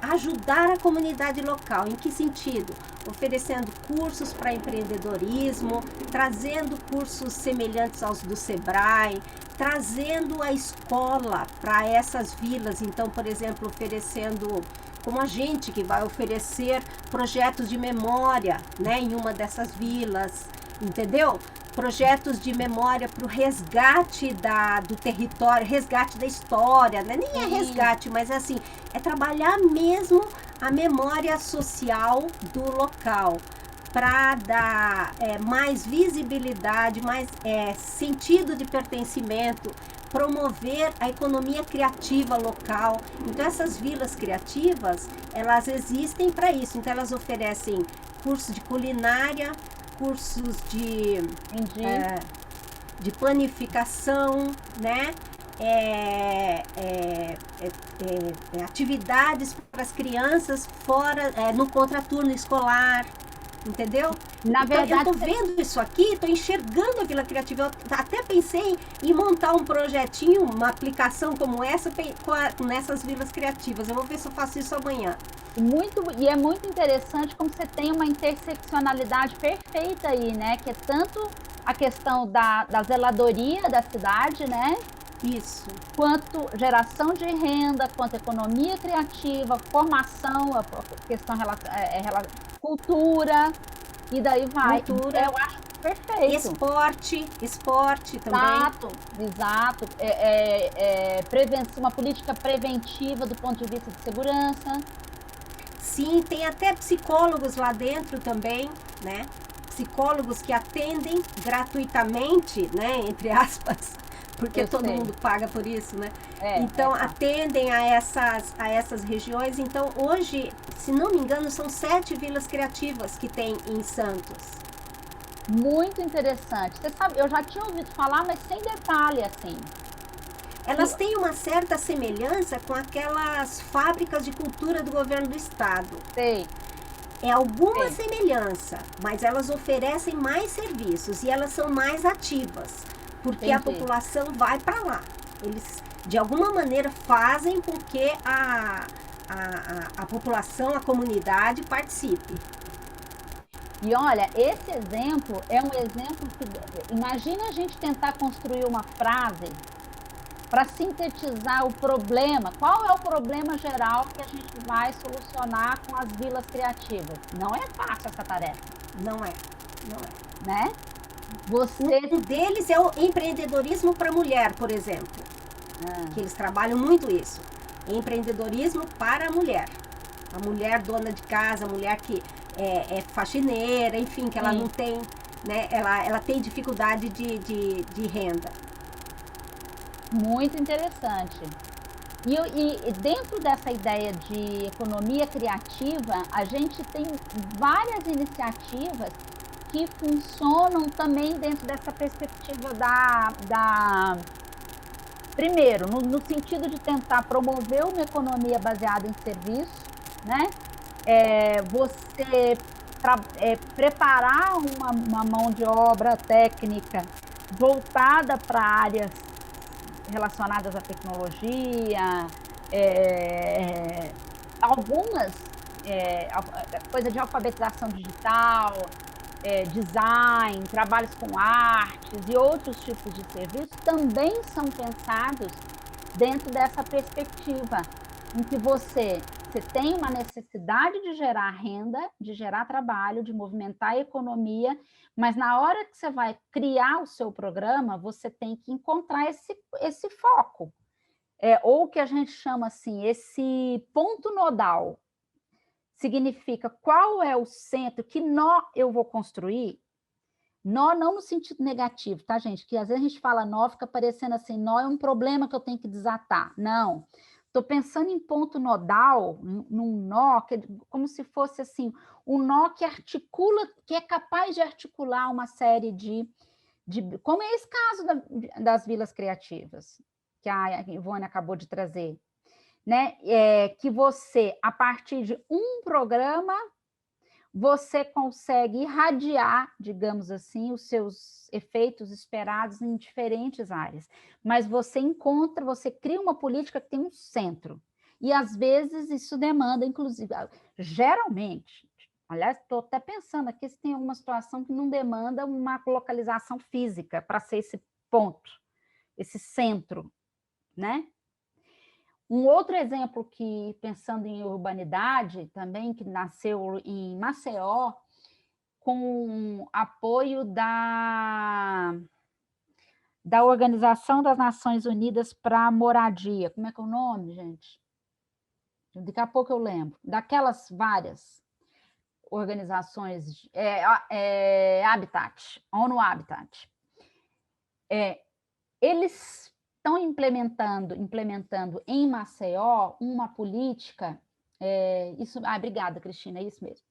ajudar a comunidade local. Em que sentido? Oferecendo cursos para empreendedorismo, trazendo cursos semelhantes aos do Sebrae, trazendo a escola para essas vilas. Então, por exemplo, oferecendo, como a gente que vai oferecer projetos de memória, né, em uma dessas vilas, entendeu? Projetos de memória para o resgate do território, resgate da história, né? Nem é resgate, mas assim, é trabalhar mesmo a memória social do local, para dar mais visibilidade, mais sentido de pertencimento, promover a economia criativa local. Então, essas vilas criativas, elas existem para isso. Então, elas oferecem cursos de culinária, cursos de planificação, né? Atividades para as crianças fora, no contraturno escolar, entendeu?
Na verdade,
eu estou vendo isso aqui, estou enxergando a Vila Criativa. Eu até pensei em montar um projetinho, uma aplicação como essa nessas vilas criativas. Eu vou ver se eu faço isso amanhã.
E é muito interessante como você tem uma interseccionalidade perfeita aí, né? Que é tanto a questão da zeladoria da cidade, né?
Isso.
Quanto geração de renda, quanto economia criativa, formação, a questão cultura, e daí vai.
Cultura.
Perfeito.
Esporte também.
Exato. Uma política preventiva do ponto de vista de segurança.
Sim, tem até psicólogos lá dentro também, né? Psicólogos que atendem gratuitamente, né? Entre aspas, porque todo mundo paga por isso, né? Então, atendem a essas regiões. Então, hoje, se não me engano, são 7 vilas criativas que tem em Santos.
Muito interessante. Você sabe, eu já tinha ouvido falar, mas sem detalhe, assim.
Elas têm uma certa semelhança com aquelas fábricas de cultura do governo do estado.
Sei.
É alguma semelhança, mas elas oferecem mais serviços e elas são mais ativas, porque a população vai para lá. Eles, de alguma maneira, fazem com que a população, a comunidade participe.
E olha, esse exemplo é um exemplo que... Imagina a gente tentar construir uma frase para sintetizar o problema. Qual é o problema geral que a gente vai solucionar com as vilas criativas? Não é fácil essa tarefa.
Não é.
Né?
Um deles é o empreendedorismo para a mulher, por exemplo. Que eles trabalham muito isso. Empreendedorismo para a mulher. A mulher dona de casa, a mulher que é faxineira, enfim, que ela não tem, né? Ela tem dificuldade de renda.
Muito interessante. E dentro dessa ideia de economia criativa, a gente tem várias iniciativas que funcionam também dentro dessa perspectiva primeiro, no sentido de tentar promover uma economia baseada em serviço, né? Você preparar uma mão de obra técnica voltada para áreas relacionadas à tecnologia, algumas coisa de alfabetização digital, design, trabalhos com artes e outros tipos de serviços também são pensados dentro dessa perspectiva, em que você tem uma necessidade de gerar renda, de gerar trabalho, de movimentar a economia, mas na hora que você vai criar o seu programa, você tem que encontrar esse foco, ou o que a gente chama assim, esse ponto nodal. Significa qual é o centro, que nó eu vou construir. Nó não no sentido negativo, tá, gente? Que às vezes a gente fala nó, fica parecendo assim, nó é um problema que eu tenho que desatar. Não. Estou pensando em ponto nodal, num nó, como se fosse assim, um nó que articula, que é capaz de articular uma série de como é esse caso das vilas criativas, que a Ivone acabou de trazer, né? Que você, a partir de um programa, você consegue irradiar, digamos assim, os seus efeitos esperados em diferentes áreas. Mas você cria uma política que tem um centro. E, às vezes, isso demanda, inclusive, geralmente, aliás, estou até pensando aqui se tem alguma situação que não demanda uma localização física para ser esse ponto, esse centro, né? Um outro exemplo que, pensando em urbanidade, também, que nasceu em Maceió, com apoio da Organização das Nações Unidas para a Moradia. Como é que é o nome, gente? Daqui a pouco eu lembro. Daquelas várias organizações, Habitat, ONU Habitat. Eles estão implementando em Maceió uma política, obrigada, Cristina, é isso mesmo,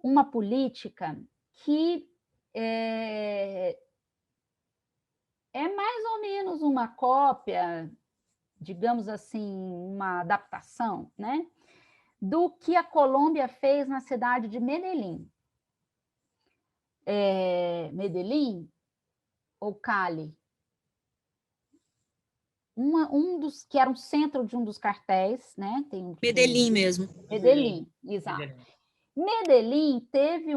uma política que é mais ou menos uma cópia, digamos assim, uma adaptação, né, do que a Colômbia fez na cidade de Medellín. Medellín ou Cali? Que era um centro de um dos cartéis, né?
Medellín mesmo.
Medellín, exato. Medellín teve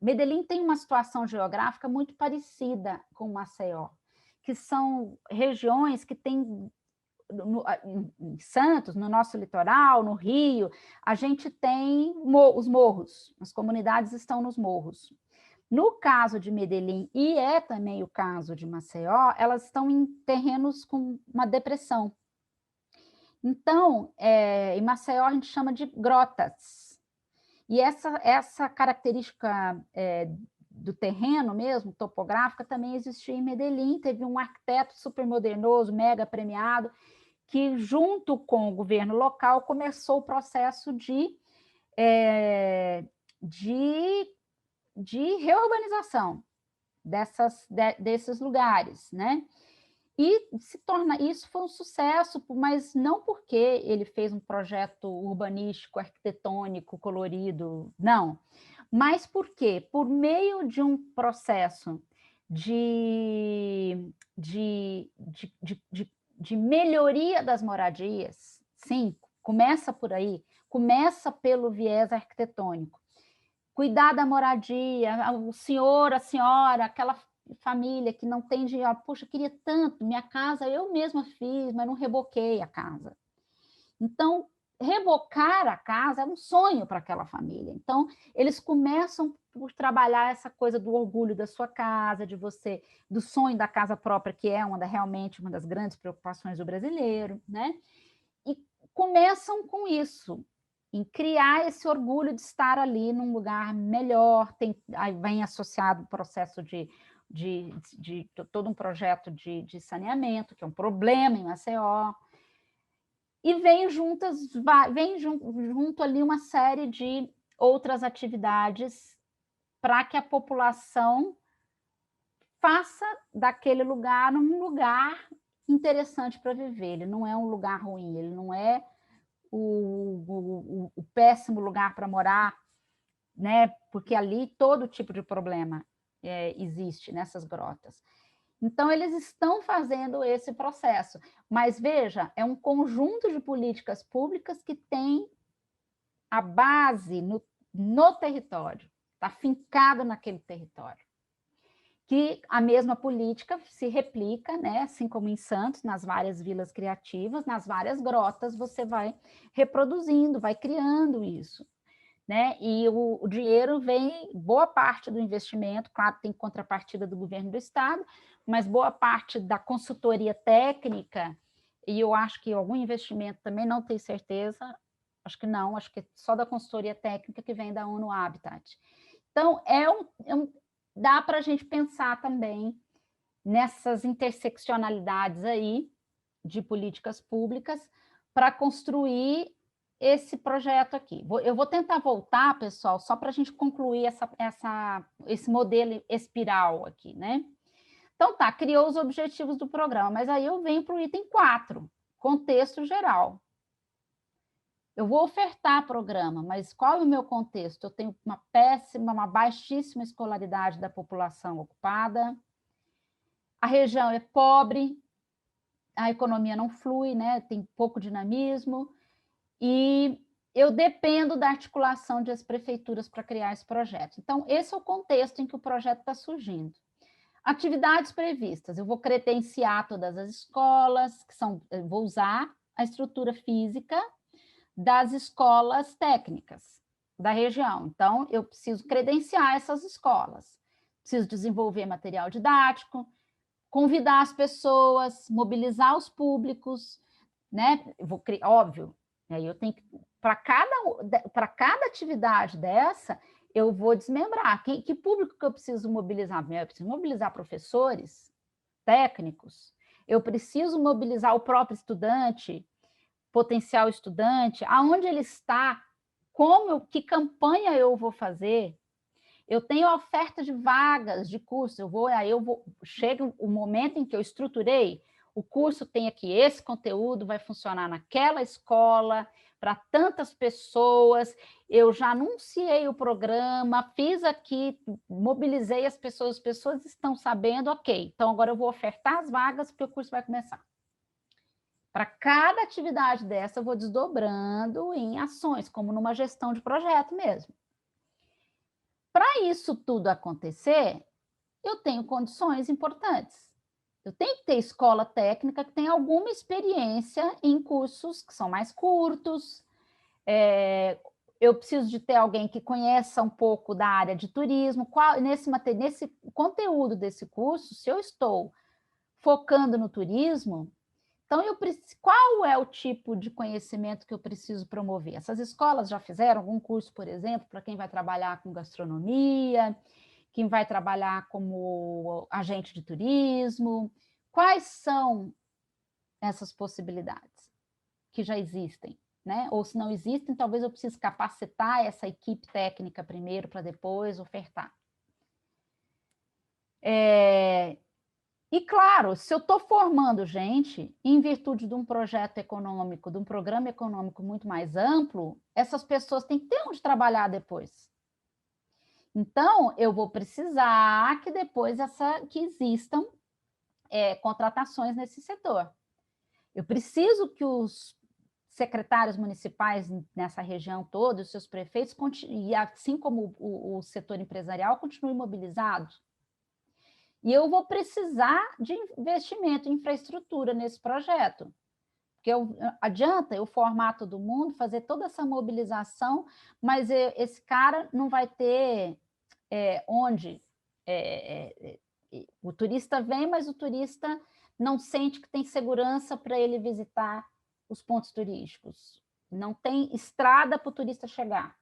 Medellín tem uma situação geográfica muito parecida com Maceió, que são regiões que têm, em Santos, no nosso litoral, no Rio, a gente tem os morros, as comunidades estão nos morros. No caso de Medellín, e é também o caso de Maceió, elas estão em terrenos com uma depressão. Então, em Maceió a gente chama de grotas. E essa característica do terreno mesmo, topográfica, também existia em Medellín. Teve um arquiteto super modernoso, mega premiado, que junto com o governo local começou o processo de reurbanização desses lugares, né? E isso foi um sucesso, mas não porque ele fez um projeto urbanístico, arquitetônico, colorido, não. Mas por quê? Por meio de um processo de melhoria das moradias, sim, começa por aí, começa pelo viés arquitetônico. Cuidar da moradia, o senhor, a senhora, aquela família que não tem dinheiro, poxa, queria tanto, minha casa eu mesma fiz, mas não reboquei a casa. Então, rebocar a casa é um sonho para aquela família. Então, eles começam por trabalhar essa coisa do orgulho da sua casa, do sonho da casa própria, que é realmente uma das grandes preocupações do brasileiro, né? E começam com isso, em criar esse orgulho de estar ali num lugar melhor. Aí vem associado o processo de todo um projeto de saneamento, que é um problema em Maceió, e vem junto ali uma série de outras atividades para que a população faça daquele lugar um lugar interessante para viver. Ele não é um lugar ruim, ele não é o péssimo lugar para morar, né? Porque ali todo tipo de problema existe nessas grotas. Então, eles estão fazendo esse processo. Mas, veja, é um conjunto de políticas públicas que tem a base no território, está fincado naquele território. Que a mesma política se replica, né? Assim como em Santos, nas várias vilas criativas, nas várias grotas, você vai reproduzindo, vai criando isso. Né? E o dinheiro vem, boa parte do investimento, claro, tem contrapartida do governo do estado, mas boa parte da consultoria técnica, e eu acho que algum investimento também, não tenho certeza, acho que não, acho que é só da consultoria técnica que vem da ONU Habitat. Então, dá para a gente pensar também nessas interseccionalidades aí de políticas públicas para construir esse projeto aqui. Eu vou tentar voltar, pessoal, só para a gente concluir esse modelo espiral aqui, né? Então, tá, criou os objetivos do programa, mas aí eu venho para o item 4, contexto geral. Eu vou ofertar programa, mas qual é o meu contexto? Eu tenho uma baixíssima escolaridade da população ocupada, a região é pobre, a economia não flui, né? Tem pouco dinamismo, e eu dependo da articulação das prefeituras para criar esse projeto. Então, esse é o contexto em que o projeto está surgindo. Atividades previstas. Eu vou credenciar todas as escolas, eu vou usar a estrutura física das escolas técnicas da região. Então, eu preciso credenciar essas escolas. Preciso desenvolver material didático, convidar as pessoas, mobilizar os públicos, né? Óbvio, aí eu tenho que, para cada atividade dessa, eu vou desmembrar. Que público que eu preciso mobilizar? Eu preciso mobilizar professores, técnicos, eu preciso mobilizar o próprio estudante, potencial estudante, aonde ele está, que campanha eu vou fazer. Eu tenho oferta de vagas de curso, chega o momento em que eu estruturei, o curso tem aqui esse conteúdo, vai funcionar naquela escola, para tantas pessoas, eu já anunciei o programa, fiz aqui, mobilizei as pessoas estão sabendo, ok, então agora eu vou ofertar as vagas porque o curso vai começar. Para cada atividade dessa, eu vou desdobrando em ações, como numa gestão de projeto mesmo. Para isso tudo acontecer, eu tenho condições importantes. Eu tenho que ter escola técnica que tem alguma experiência em cursos que são mais curtos, eu preciso de ter alguém que conheça um pouco da área de turismo. Nesse conteúdo desse curso, se eu estou focando no turismo, então qual é o tipo de conhecimento que eu preciso promover? Essas escolas já fizeram algum curso, por exemplo, para quem vai trabalhar com gastronomia, quem vai trabalhar como agente de turismo? Quais são essas possibilidades que já existem, né? Ou se não existem, talvez eu precise capacitar essa equipe técnica primeiro para depois ofertar. E claro, se eu estou formando gente em virtude de um projeto econômico, de um programa econômico muito mais amplo, essas pessoas têm que ter onde trabalhar depois. Então, eu vou precisar que depois que existam contratações nesse setor. Eu preciso que os secretários municipais nessa região toda, os seus prefeitos, e assim como o setor empresarial, continuem mobilizados. E eu vou precisar de investimento em infraestrutura nesse projeto. Porque adianta eu formar todo mundo, fazer toda essa mobilização, mas esse cara não vai ter onde... o turista vem, mas o turista não sente que tem segurança para ele visitar os pontos turísticos. Não tem estrada para o turista chegar.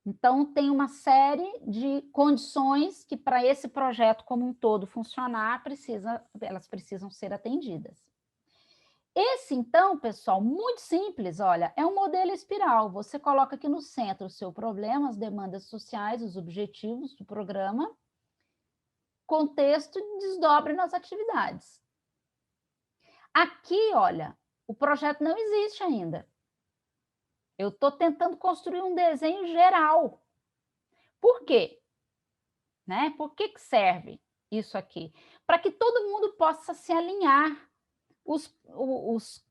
Então, tem uma série de condições que, para esse projeto como um todo funcionar, elas precisam ser atendidas. Esse, então, pessoal, muito simples, olha, é um modelo espiral. Você coloca aqui no centro o seu problema, as demandas sociais, os objetivos do programa, contexto e desdobre nas atividades. Aqui, olha, o projeto não existe ainda. Eu estou tentando construir um desenho geral. Por quê? Né? Por que serve isso aqui? Para que todo mundo possa se alinhar.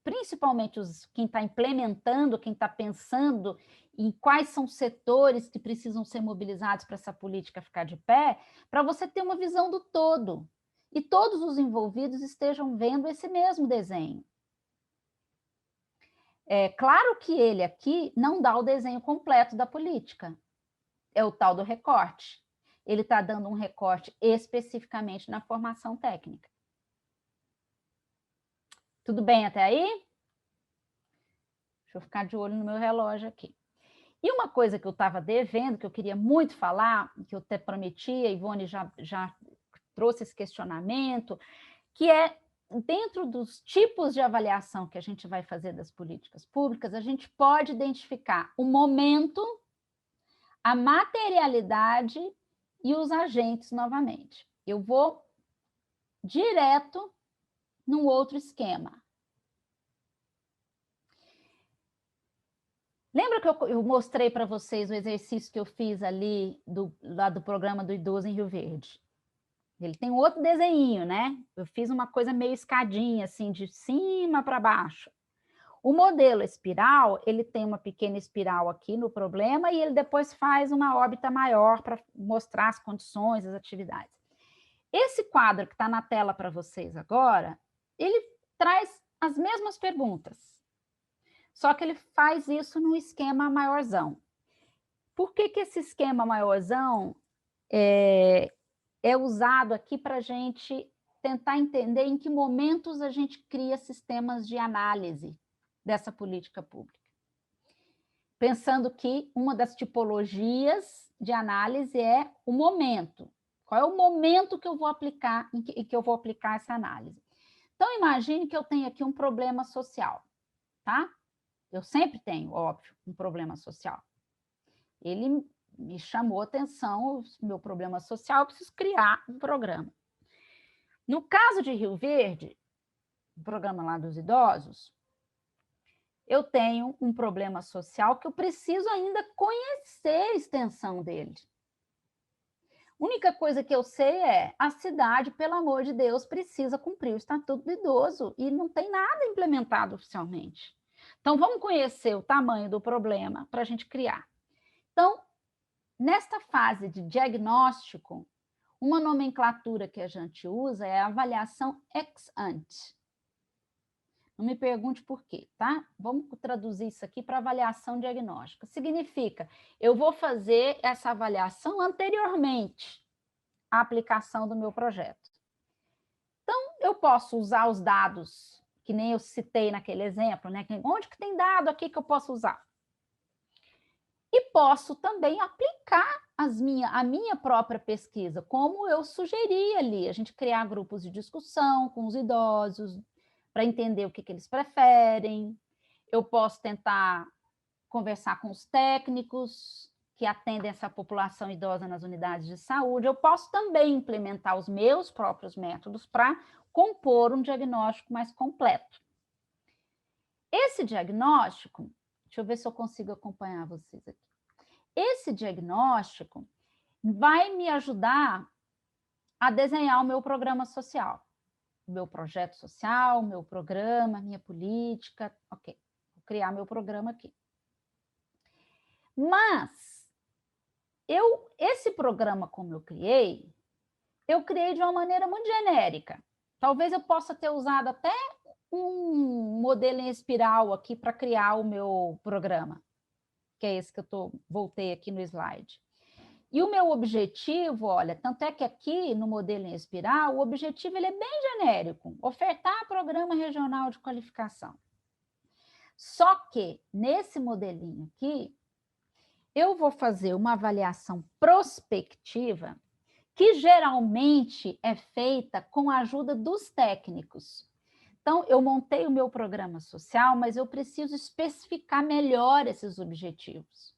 Principalmente quem está implementando, quem está pensando em quais são os setores que precisam ser mobilizados para essa política ficar de pé, para você ter uma visão do todo. E todos os envolvidos estejam vendo esse mesmo desenho. É claro que ele aqui não dá o desenho completo da política. É o tal do recorte. Ele está dando um recorte especificamente na formação técnica. Tudo bem até aí? Deixa eu ficar de olho no meu relógio aqui. E uma coisa que eu estava devendo, que eu queria muito falar, que eu até prometi, a Ivone já trouxe esse questionamento, que é, dentro dos tipos de avaliação que a gente vai fazer das políticas públicas, a gente pode identificar o momento, a materialidade e os agentes novamente. Eu vou direto num outro esquema. Lembra que eu mostrei para vocês o exercício que eu fiz ali lá do programa do idoso em Rio Verde? Ele tem um outro desenho, né? Eu fiz uma coisa meio escadinha, assim, de cima para baixo. O modelo espiral, ele tem uma pequena espiral aqui no problema e ele depois faz uma órbita maior para mostrar as condições, as atividades. Esse quadro que está na tela para vocês agora, ele traz as mesmas perguntas, só que ele faz isso num esquema maiorzão. Por que esse esquema maiorzão é usado aqui para a gente tentar entender em que momentos a gente cria sistemas de análise dessa política pública? Pensando que uma das tipologias de análise é o momento. Qual é o momento que eu vou aplicar, em que eu vou aplicar essa análise? Então, imagine que eu tenho aqui um problema social, tá? Eu sempre tenho, óbvio, um problema social. Ele me chamou a atenção, o meu problema social, eu preciso criar um programa. No caso de Rio Verde, o programa lá dos idosos, eu tenho um problema social que eu preciso ainda conhecer a extensão dele. A única coisa que eu sei é a cidade, pelo amor de Deus, precisa cumprir o Estatuto do Idoso e não tem nada implementado oficialmente. Então, vamos conhecer o tamanho do problema para a gente criar. Então, nesta fase de diagnóstico, uma nomenclatura que a gente usa é a avaliação ex ante. Não me pergunte por quê, tá? Vamos traduzir isso aqui para avaliação diagnóstica. Significa, eu vou fazer essa avaliação anteriormente à aplicação do meu projeto. Então, eu posso usar os dados, que nem eu citei naquele exemplo, né? Onde que tem dado aqui que eu posso usar? E posso também aplicar a minha própria pesquisa, como eu sugeri ali, a gente criar grupos de discussão com os idosos, para entender o que eles preferem. Eu posso tentar conversar com os técnicos que atendem essa população idosa nas unidades de saúde. Eu posso também implementar os meus próprios métodos para compor um diagnóstico mais completo. Esse diagnóstico, deixa eu ver se eu consigo acompanhar vocês aqui. Esse diagnóstico vai me ajudar a desenhar o meu programa social, o meu projeto social, o meu programa, minha política. Ok, vou criar meu programa aqui. Mas, esse programa, como eu criei de uma maneira muito genérica. Talvez eu possa ter usado até um modelo em espiral aqui para criar o meu programa, que é esse que eu voltei aqui no slide. E o meu objetivo, olha, tanto é que aqui no modelo em espiral, o objetivo ele é bem genérico, ofertar programa regional de qualificação. Só que, nesse modelinho aqui, eu vou fazer uma avaliação prospectiva, que geralmente é feita com a ajuda dos técnicos. Então, eu montei o meu programa social, mas eu preciso especificar melhor esses objetivos.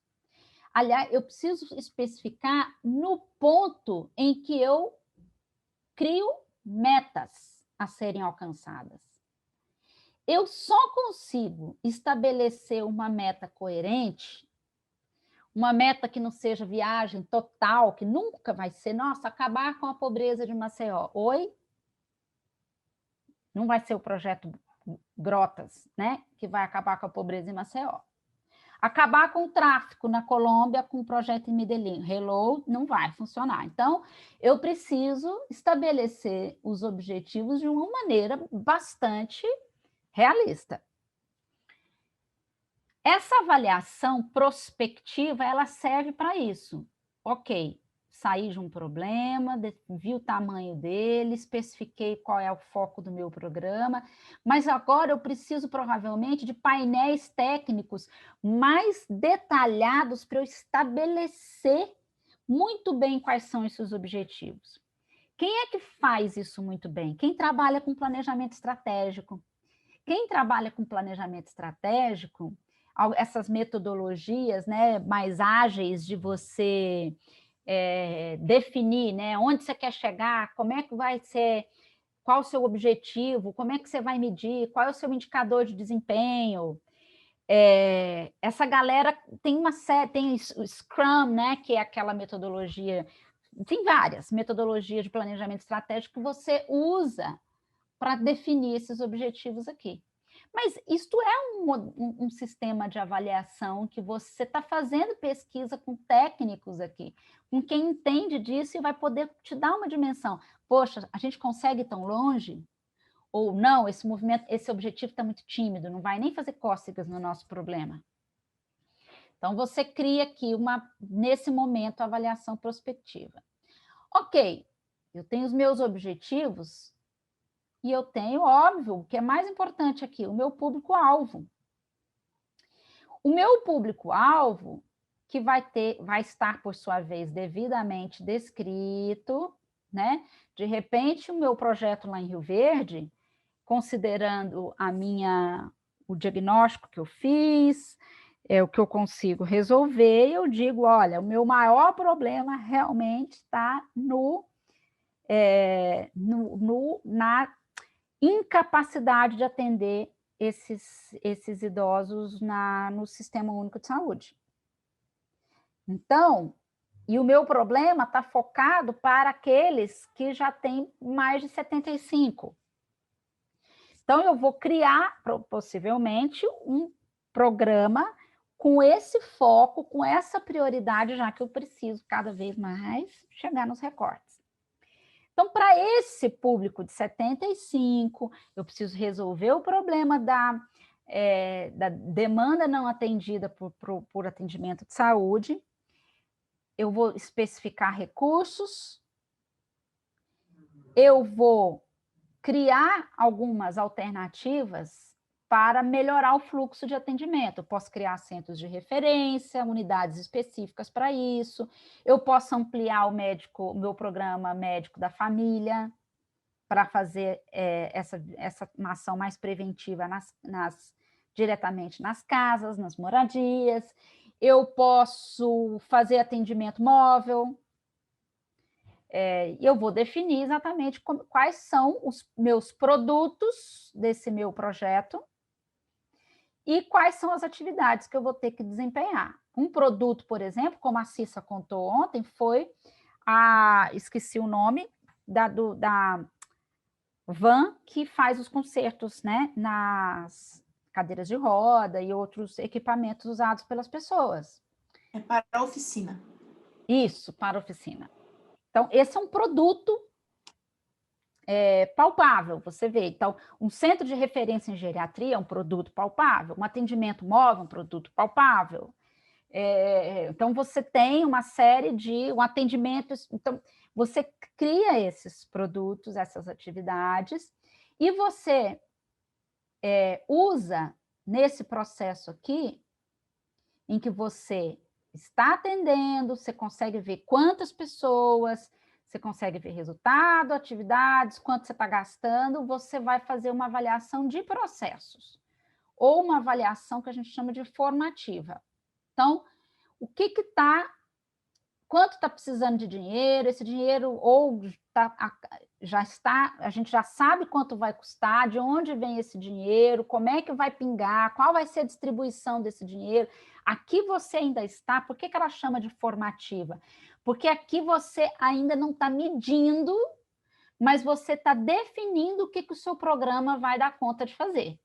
Aliás, eu preciso especificar no ponto em que eu crio metas a serem alcançadas. Eu só consigo estabelecer uma meta coerente, uma meta que não seja viagem total, que nunca vai ser, nossa, acabar com a pobreza de Maceió. Oi? Não vai ser o projeto Grotas, né, que vai acabar com a pobreza em Maceió. Acabar com o tráfico na Colômbia com o projeto em Medellín. Hello, não vai funcionar. Então, eu preciso estabelecer os objetivos de uma maneira bastante realista. Essa avaliação prospectiva, ela serve para isso. Ok, saí de um problema, vi o tamanho dele, especifiquei qual é o foco do meu programa, mas agora eu preciso provavelmente de painéis técnicos mais detalhados para eu estabelecer muito bem quais são esses objetivos. Quem é que faz isso muito bem? Quem trabalha com planejamento estratégico. Quem trabalha com planejamento estratégico, essas metodologias, né, mais ágeis de você definir, né, onde você quer chegar, como é que vai ser, qual o seu objetivo, como é que você vai medir, qual é o seu indicador de desempenho. Essa galera tem uma série, tem o Scrum, né, que é aquela metodologia, tem várias metodologias de planejamento estratégico que você usa para definir esses objetivos aqui. Mas isto é um sistema de avaliação que você está fazendo pesquisa com técnicos aqui, com quem entende disso e vai poder te dar uma dimensão. Poxa, a gente consegue ir tão longe? Ou não, esse movimento, esse objetivo está muito tímido, não vai nem fazer cócegas no nosso problema. Então, você cria aqui, nesse momento, a avaliação prospectiva. Ok, eu tenho os meus objetivos, e eu tenho, óbvio, o que é mais importante aqui, o meu público-alvo. O meu público-alvo, que vai estar, por sua vez, devidamente descrito, né? De repente, o meu projeto lá em Rio Verde, considerando o diagnóstico que eu fiz, o que eu consigo resolver, eu digo, olha, o meu maior problema realmente está na incapacidade de atender esses idosos no Sistema Único de Saúde. Então, e o meu problema está focado para aqueles que já têm mais de 75. Então, eu vou criar, possivelmente, um programa com esse foco, com essa prioridade, já que eu preciso cada vez mais chegar nos recortes. Então, para esse público de 75, eu preciso resolver o problema da demanda não atendida por atendimento de saúde. Eu vou especificar recursos, eu vou criar algumas alternativas para melhorar o fluxo de atendimento. Eu posso criar centros de referência, unidades específicas para isso, eu posso ampliar o meu programa médico da família para fazer essa uma ação mais preventiva diretamente nas casas, nas moradias. Eu posso fazer atendimento móvel. Eu vou definir exatamente quais são os meus produtos desse meu projeto e quais são as atividades que eu vou ter que desempenhar. Um produto, por exemplo, como a Cissa contou ontem, foi esqueci o nome, da van que faz os consertos, né, nas cadeiras de roda e outros equipamentos usados pelas pessoas.
É para a oficina.
Isso, para a oficina. Então, esse é um produto palpável, você vê. Então, um centro de referência em geriatria é um produto palpável, um atendimento móvel é um produto palpável. Então, você tem uma série de atendimentos. Então, você cria esses produtos, essas atividades, e você usa nesse processo aqui, em que você está atendendo, você consegue ver quantas pessoas, você consegue ver resultado, atividades, quanto você está gastando, você vai fazer uma avaliação de processos, ou uma avaliação que a gente chama de formativa. Então, quanto está precisando de dinheiro, esse dinheiro a gente já sabe quanto vai custar, de onde vem esse dinheiro, como é que vai pingar, qual vai ser a distribuição desse dinheiro. Aqui você ainda está, por que ela chama de formativa? Porque aqui você ainda não está medindo, mas você está definindo o que o seu programa vai dar conta de fazer.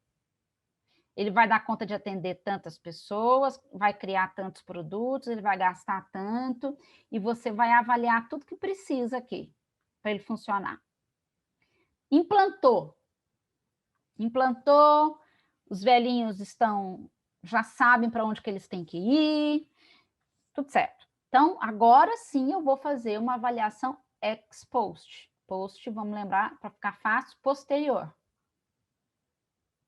Ele vai dar conta de atender tantas pessoas, vai criar tantos produtos, ele vai gastar tanto, e você vai avaliar tudo que precisa aqui para ele funcionar. Implantou, os velhinhos já sabem para onde que eles têm que ir, tudo certo. Então, agora sim eu vou fazer uma avaliação ex post. Post, vamos lembrar, para ficar fácil, posterior.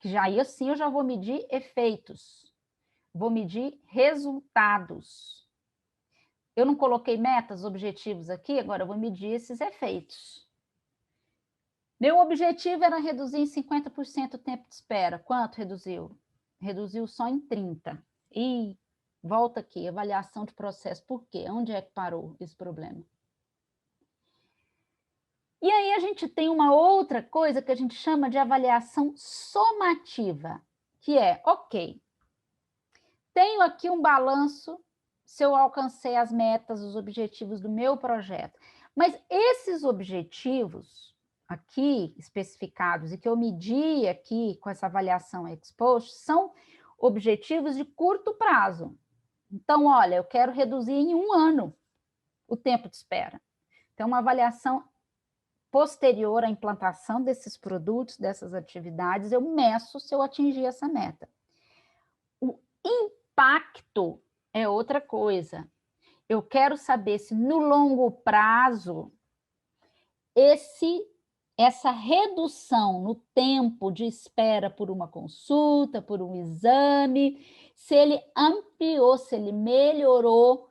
Que assim eu já vou medir efeitos, vou medir resultados. Eu não coloquei metas, objetivos aqui, agora eu vou medir esses efeitos. Meu objetivo era reduzir em 50% o tempo de espera. Quanto reduziu? Reduziu só em 30%. E volta aqui, avaliação de processo. Por quê? Onde é que parou esse problema? E aí a gente tem uma outra coisa que a gente chama de avaliação somativa, que é, ok, tenho aqui um balanço se eu alcancei as metas, os objetivos do meu projeto, mas esses objetivos aqui especificados e que eu medi aqui com essa avaliação ex post são objetivos de curto prazo. Então, olha, eu quero reduzir em 1 ano o tempo de espera. Então, uma avaliação posterior à implantação desses produtos, dessas atividades, eu meço se eu atingir essa meta. O impacto é outra coisa. Eu quero saber se no longo prazo essa redução no tempo de espera por uma consulta, por um exame, se ele ampliou, se ele melhorou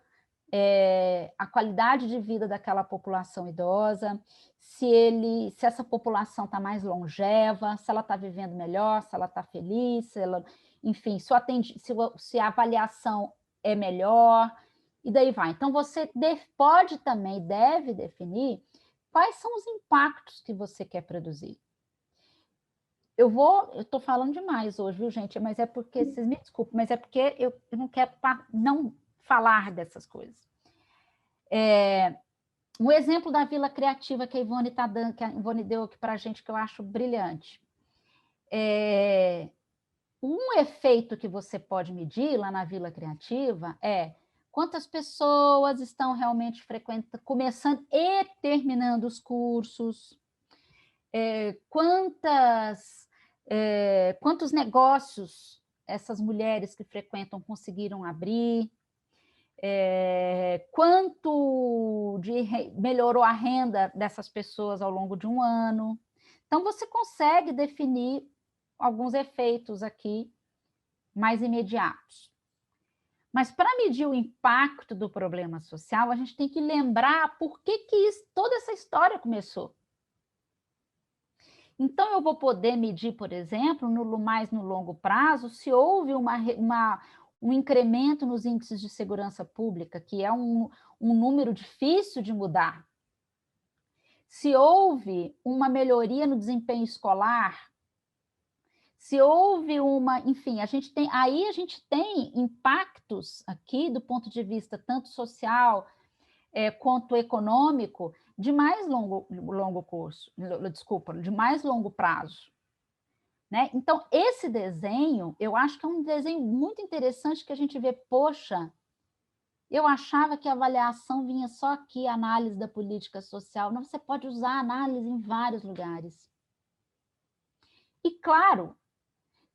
a qualidade de vida daquela população idosa, se essa população está mais longeva, se ela está vivendo melhor, se ela está feliz, enfim, se a avaliação é melhor, e daí vai. Então, você pode também, deve definir quais são os impactos que você quer produzir. Eu estou falando demais hoje, viu, gente? Mas é porque, vocês me desculpem, mas é porque eu não quero não falar dessas coisas. Um exemplo da Vila Criativa que a Ivone deu aqui para a gente, que eu acho brilhante. Um efeito que você pode medir lá na Vila Criativa é quantas pessoas estão realmente frequentando, começando e terminando os cursos, quantos negócios essas mulheres que frequentam conseguiram abrir, quanto melhorou a renda dessas pessoas ao longo de um ano. Então, você consegue definir alguns efeitos aqui mais imediatos. Mas, para medir o impacto do problema social, a gente tem que lembrar por que toda essa história começou. Então, eu vou poder medir, por exemplo, mais no longo prazo, se houve um incremento nos índices de segurança pública, que é um número difícil de mudar. Se houve uma melhoria no desempenho escolar, se houve enfim, a gente tem impactos aqui do ponto de vista tanto social quanto econômico de mais de mais longo prazo. Né? Então, esse desenho, eu acho que é um desenho muito interessante que a gente vê, poxa, eu achava que a avaliação vinha só aqui, a análise da política social. Não, você pode usar a análise em vários lugares. E, claro,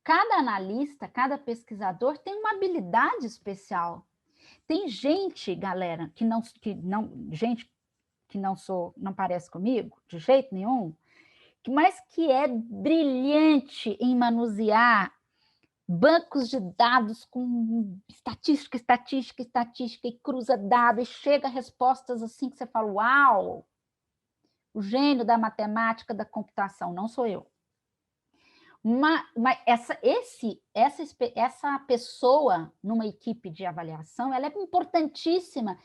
cada analista, cada pesquisador tem uma habilidade especial. Tem gente, galera, gente que não parece comigo, de jeito nenhum, mas que é brilhante em manusear bancos de dados com estatística, e cruza dados, e chega a respostas assim que você fala, uau, o gênio da matemática, da computação, não sou eu. Mas essa pessoa numa equipe de avaliação, ela é importantíssima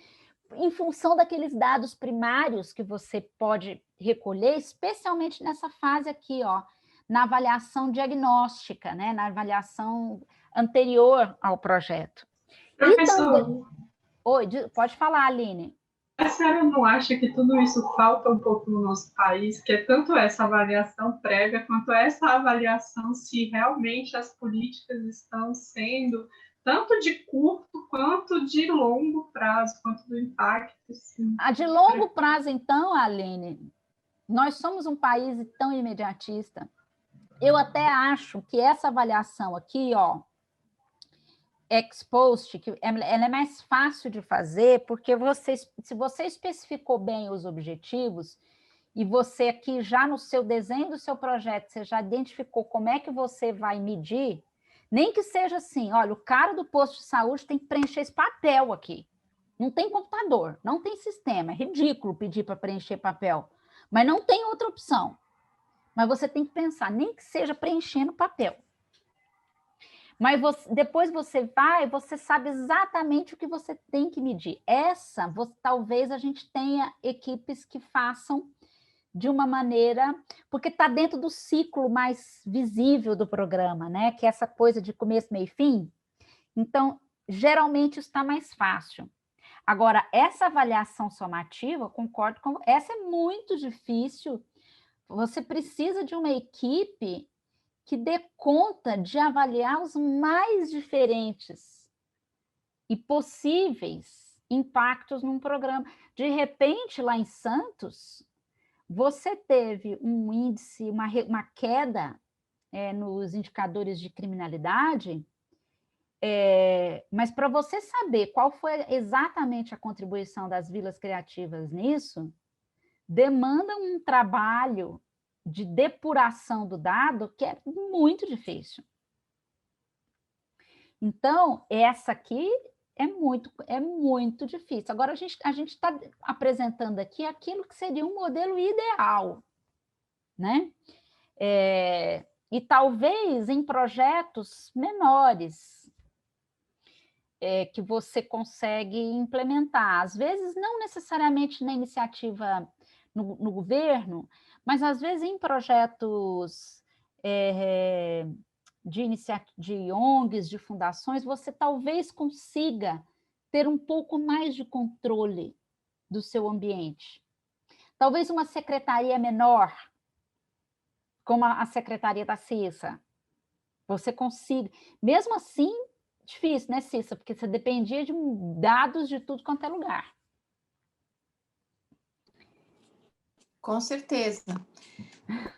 em função daqueles dados primários que você pode recolher, especialmente nessa fase aqui, ó, na avaliação diagnóstica, né, na avaliação anterior ao projeto.
Professor,
oi, pode falar, Aline.
A senhora não acha que tudo isso falta um pouco no nosso país, que é tanto essa avaliação prévia, quanto essa avaliação se realmente as políticas estão sendo tanto de curto quanto de longo prazo, quanto do impacto? Sim.
A de longo prazo, então, Aline, nós somos um país tão imediatista. Eu até acho que essa avaliação aqui, ó, ex post, que ela é mais fácil de fazer, porque se você especificou bem os objetivos, e você aqui já no seu desenho do seu projeto, você já identificou como é que você vai medir, nem que seja assim, olha, o cara do posto de saúde tem que preencher esse papel aqui. Não tem computador, não tem sistema, é ridículo pedir para preencher papel, mas não tem outra opção. Mas você tem que pensar, nem que seja preenchendo papel. Mas depois você sabe exatamente o que você tem que medir. Talvez a gente tenha equipes que façam de uma maneira, porque está dentro do ciclo mais visível do programa, né? Que é essa coisa de começo, meio e fim. Então, geralmente isso está mais fácil. Agora, essa avaliação somativa, eu concordo com essa, é muito difícil. Você precisa de uma equipe que dê conta de avaliar os mais diferentes e possíveis impactos num programa. De repente, lá em Santos, você teve um índice, uma queda nos indicadores de criminalidade, mas para você saber qual foi exatamente a contribuição das vilas criativas nisso, demanda um trabalho de depuração do dado que é muito difícil. Então, essa aqui é muito difícil. Agora, a gente está apresentando aqui aquilo que seria um modelo ideal, né? E talvez em projetos menores que você consegue implementar. Às vezes, não necessariamente na iniciativa no governo, mas às vezes em projetos de ONGs, de fundações, você talvez consiga ter um pouco mais de controle do seu ambiente. Talvez uma secretaria menor, como a secretaria da CISA, você consiga. Mesmo assim, difícil, né, Cissa? Porque você dependia de dados de tudo quanto é lugar.
Com certeza.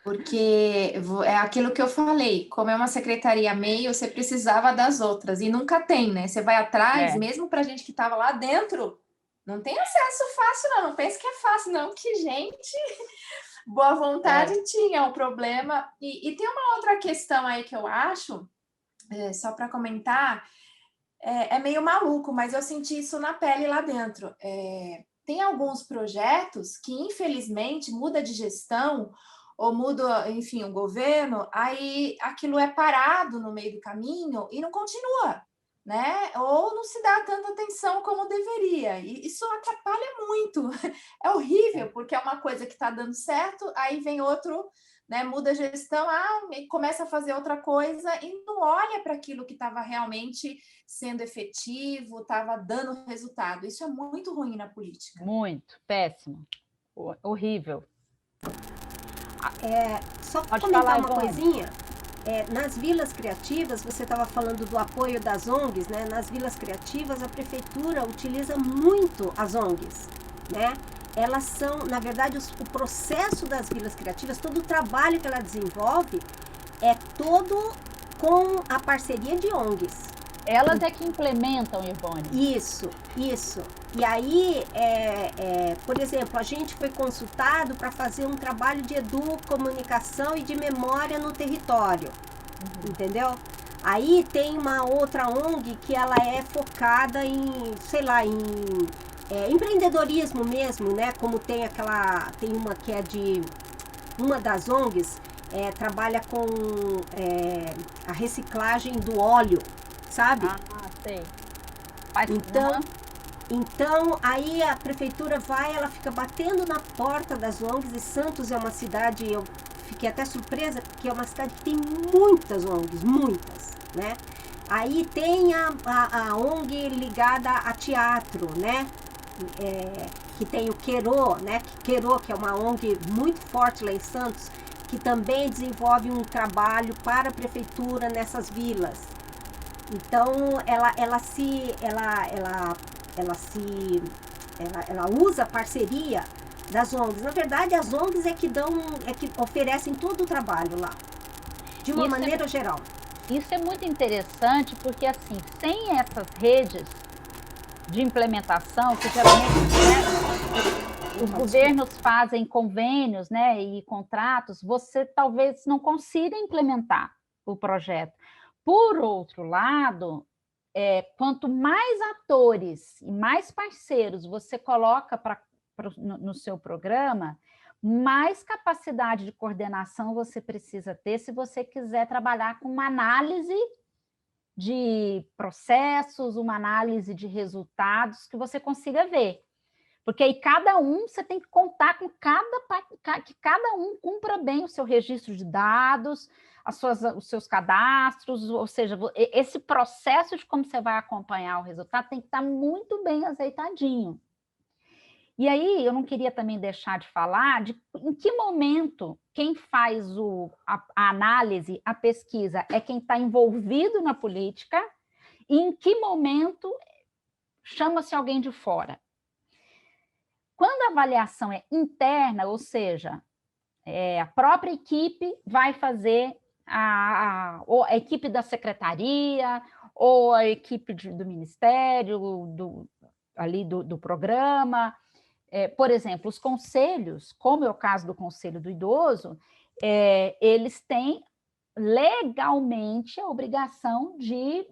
Porque é aquilo que eu falei, como é uma secretaria meio, você precisava das outras, e nunca tem, né? Você vai atrás, mesmo para gente que estava lá dentro, não tem acesso fácil, não pense que é fácil, não, que gente, boa vontade tinha o problema. E tem uma outra questão aí que eu acho, só para comentar, é meio maluco, mas eu senti isso na pele lá dentro. Tem alguns projetos que, infelizmente, muda de gestão, ou muda, enfim, o governo, aí aquilo é parado no meio do caminho e não continua, né? Ou não se dá tanta atenção como deveria. E isso atrapalha muito. É horrível, porque é uma coisa que está dando certo, aí vem outro, né? Muda a gestão, começa a fazer outra coisa e não olha para aquilo que estava realmente sendo efetivo, estava dando resultado. Isso é muito ruim na política.
Muito, péssimo, horrível.
Só para comentar uma coisinha, nas vilas criativas, você estava falando do apoio das ONGs, né? Nas vilas criativas, a prefeitura utiliza muito as ONGs, né? Elas são, na verdade, o processo das vilas criativas, todo o trabalho que ela desenvolve é todo com a parceria de ONGs.
Elas é que implementam, Ivone.
Isso. E aí, por exemplo, a gente foi consultado para fazer um trabalho de comunicação e de memória no território, entendeu? Aí tem uma outra ONG que ela é focada em, sei lá, em empreendedorismo mesmo, né? Como tem uma que é uma das ONGs trabalha com a reciclagem do óleo, sabe?
Sei.
Então, aí a prefeitura ela fica batendo na porta das ONGs, e Santos é uma cidade, eu fiquei até surpresa, porque é uma cidade que tem muitas ONGs, muitas, né? Aí tem a ONG ligada a teatro, né? Que tem o Querô, né? Querô, que é uma ONG muito forte lá em Santos, que também desenvolve um trabalho para a prefeitura nessas vilas. Então, ela usa a parceria das ONGs. Na verdade, as ONGs é que oferecem todo o trabalho lá, de uma maneira geral.
Isso é muito interessante, porque assim, sem essas redes de implementação, que geralmente os governos fazem convênios, né, e contratos, você talvez não consiga implementar o projeto. Por outro lado, quanto mais atores e mais parceiros você coloca no seu programa, mais capacidade de coordenação você precisa ter se você quiser trabalhar com uma análise de processos, uma análise de resultados que você consiga ver. Porque aí você tem que contar com que cada um cumpra bem o seu registro de dados, os seus cadastros, ou seja, esse processo de como você vai acompanhar o resultado tem que estar muito bem azeitadinho. E aí, eu não queria também deixar de falar de em que momento quem faz a análise, a pesquisa, é quem está envolvido na política, e em que momento chama-se alguém de fora. Quando a avaliação é interna, ou seja, a própria equipe vai fazer, ou a equipe da secretaria, ou a equipe do ministério, do programa. Por exemplo, os conselhos, como é o caso do Conselho do Idoso, eles têm legalmente a obrigação de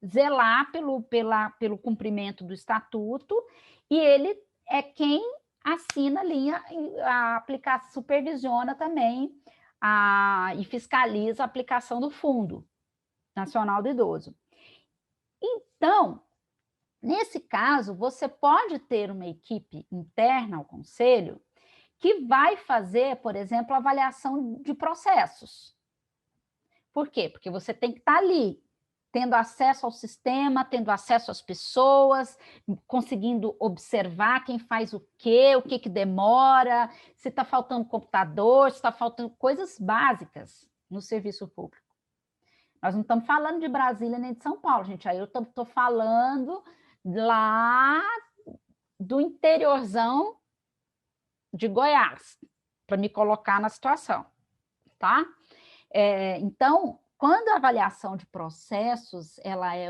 zelar pelo cumprimento do estatuto, e ele é quem assina a linha, supervisiona também e fiscaliza a aplicação do Fundo Nacional do Idoso. Então, nesse caso, você pode ter uma equipe interna ao conselho que vai fazer, por exemplo, a avaliação de processos. Por quê? Porque você tem que estar ali, tendo acesso ao sistema, tendo acesso às pessoas, conseguindo observar quem faz o que que demora, se está faltando computador, se está faltando coisas básicas no serviço público. Nós não estamos falando de Brasília nem de São Paulo, gente. Aí eu estou falando lá do interiorzão de Goiás, para me colocar na situação, tá? Então, quando a avaliação de processos, ela é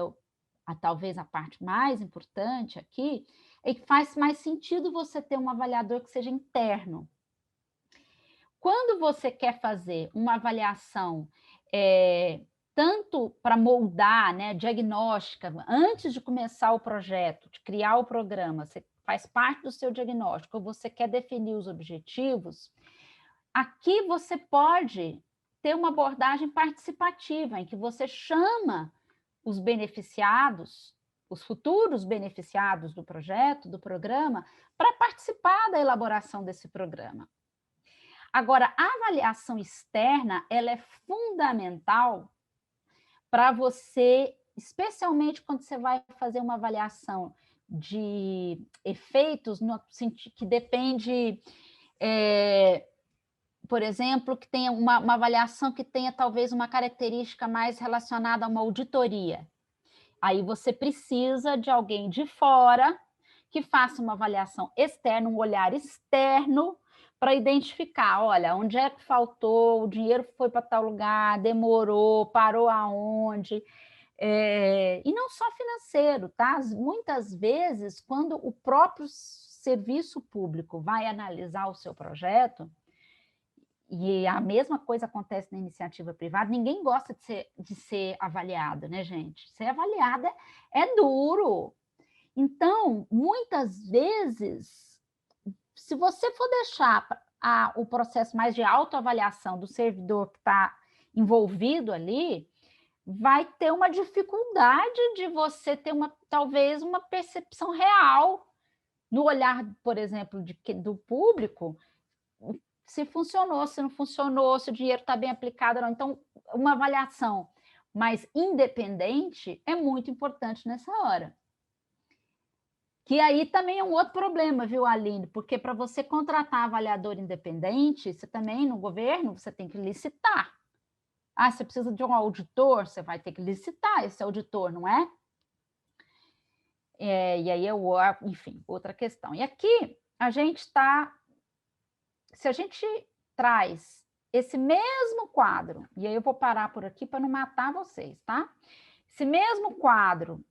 talvez a parte mais importante aqui, é que faz mais sentido você ter um avaliador que seja interno. Quando você quer fazer uma avaliação tanto para moldar, né, diagnóstica, antes de começar o projeto, de criar o programa, você faz parte do seu diagnóstico, ou você quer definir os objetivos, aqui você pode ter uma abordagem participativa, em que você chama os beneficiados, os futuros beneficiados do projeto, do programa, para participar da elaboração desse programa. Agora, a avaliação externa, ela é fundamental para você, especialmente quando você vai fazer uma avaliação de efeitos no sentido que depende, por exemplo, que tenha uma avaliação que tenha talvez uma característica mais relacionada a uma auditoria. Aí você precisa de alguém de fora que faça uma avaliação externa, um olhar externo, para identificar, olha, onde é que faltou, o dinheiro foi para tal lugar, demorou, parou aonde, e não só financeiro, tá? Muitas vezes, quando o próprio serviço público vai analisar o seu projeto, e a mesma coisa acontece na iniciativa privada, ninguém gosta de ser avaliado, né, gente? Ser avaliado é duro. Então, muitas vezes, se você for deixar o processo mais de autoavaliação do servidor que está envolvido ali, vai ter uma dificuldade de você ter talvez uma percepção real no olhar, por exemplo, do público, se funcionou, se não funcionou, se o dinheiro está bem aplicado ou não. Então, uma avaliação mais independente é muito importante nessa hora. Que aí também é um outro problema, viu, Aline? Porque para você contratar avaliador independente, você também, no governo, você tem que licitar. Ah, você precisa de um auditor, você vai ter que licitar esse auditor, não é? E aí, enfim, outra questão. E aqui, a gente está... Se a gente traz esse mesmo quadro, e aí eu vou parar por aqui para não matar vocês, tá? Esse mesmo quadro,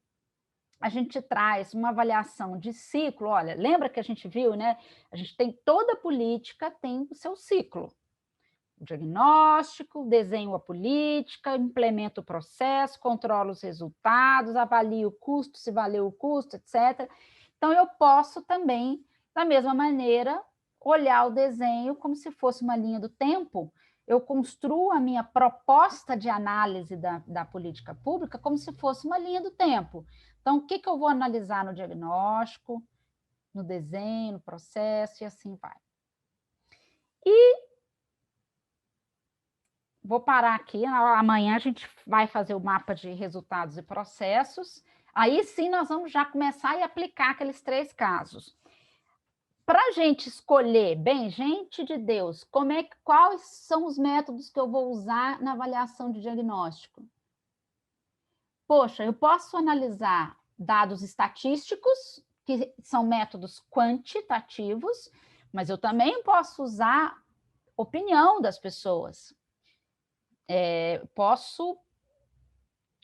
a gente traz uma avaliação de ciclo. Olha, lembra que a gente viu, né? A gente tem toda política, tem o seu ciclo. O diagnóstico, desenho a política, implementa o processo, controla os resultados, avalia o custo, se valeu o custo, etc. Então, eu posso também, da mesma maneira, olhar o desenho como se fosse uma linha do tempo. Eu construo a minha proposta de análise da política pública como se fosse uma linha do tempo. Então, o que eu vou analisar no diagnóstico, no desenho, no processo, e assim vai. E vou parar aqui, amanhã a gente vai fazer o mapa de resultados e processos, aí sim nós vamos já começar a aplicar aqueles 3 casos. Para a gente escolher, bem, gente de Deus, quais são os métodos que eu vou usar na avaliação de diagnóstico? Poxa, eu posso analisar dados estatísticos, que são métodos quantitativos, mas eu também posso usar opinião das pessoas. Posso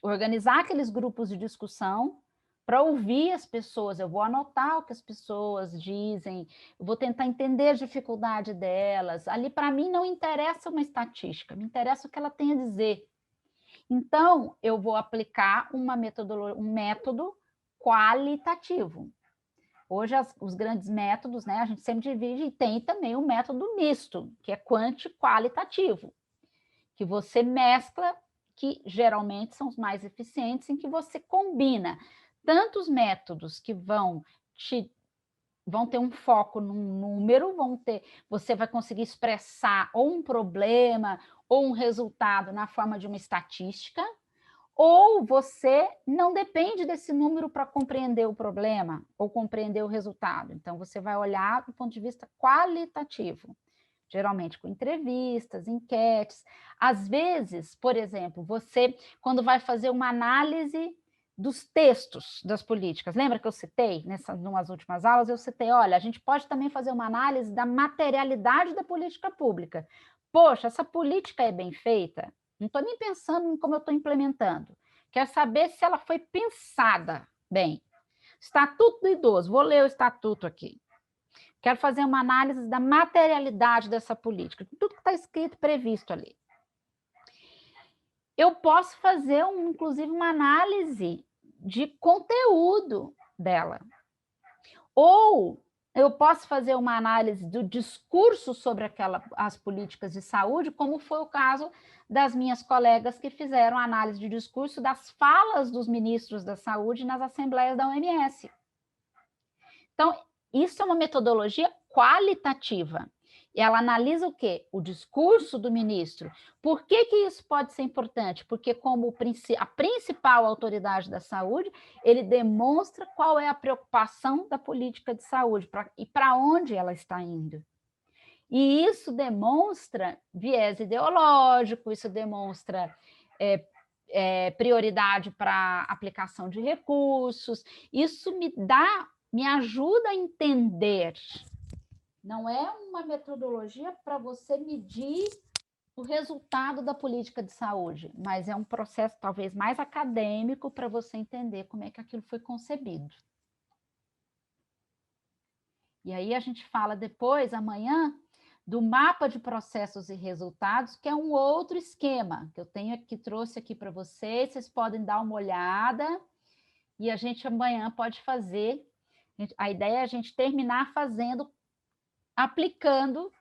organizar aqueles grupos de discussão para ouvir as pessoas, eu vou anotar o que as pessoas dizem, eu vou tentar entender a dificuldade delas. Ali, para mim, não interessa uma estatística, me interessa o que ela tem a dizer. Então, eu vou aplicar um método qualitativo. Hoje, os grandes métodos, né, a gente sempre divide, e tem também o método misto, que é quanti-qualitativo, que você mescla, que geralmente são os mais eficientes, em que você combina tantos métodos que vão ter um foco num número, você vai conseguir expressar ou um problema ou um resultado na forma de uma estatística, ou você não depende desse número para compreender o problema ou compreender o resultado. Então, você vai olhar do ponto de vista qualitativo. geralmente com entrevistas, enquetes. Às vezes, por exemplo, você, quando vai fazer uma análise dos textos das políticas, lembra que eu citei, numas últimas aulas, eu citei, olha, a gente pode também fazer uma análise da materialidade da política pública. Poxa, essa política é bem feita? Não estou nem pensando em como eu estou implementando. Quero saber se ela foi pensada bem. Estatuto do Idoso, vou ler o estatuto aqui. Quero fazer uma análise da materialidade dessa política, tudo que está escrito, previsto ali. Eu posso fazer, inclusive, uma análise de conteúdo dela. Ou eu posso fazer uma análise do discurso sobre as políticas de saúde, como foi o caso das minhas colegas que fizeram análise de discurso das falas dos ministros da saúde nas assembleias da OMS. Então, isso é uma metodologia qualitativa. Ela analisa o quê? O discurso do ministro. Por que isso pode ser importante? Porque, como a principal autoridade da saúde, ele demonstra qual é a preocupação da política de saúde e para onde ela está indo. E isso demonstra viés ideológico, isso demonstra prioridade para aplicação de recursos, isso me ajuda a entender. Não é uma metodologia para você medir o resultado da política de saúde, mas é um processo talvez mais acadêmico para você entender como é que aquilo foi concebido. E aí a gente fala depois, amanhã, do mapa de processos e resultados, que é um outro esquema que eu tenho aqui, trouxe aqui para vocês, vocês podem dar uma olhada e a gente amanhã pode fazer. A ideia é a gente terminar aplicando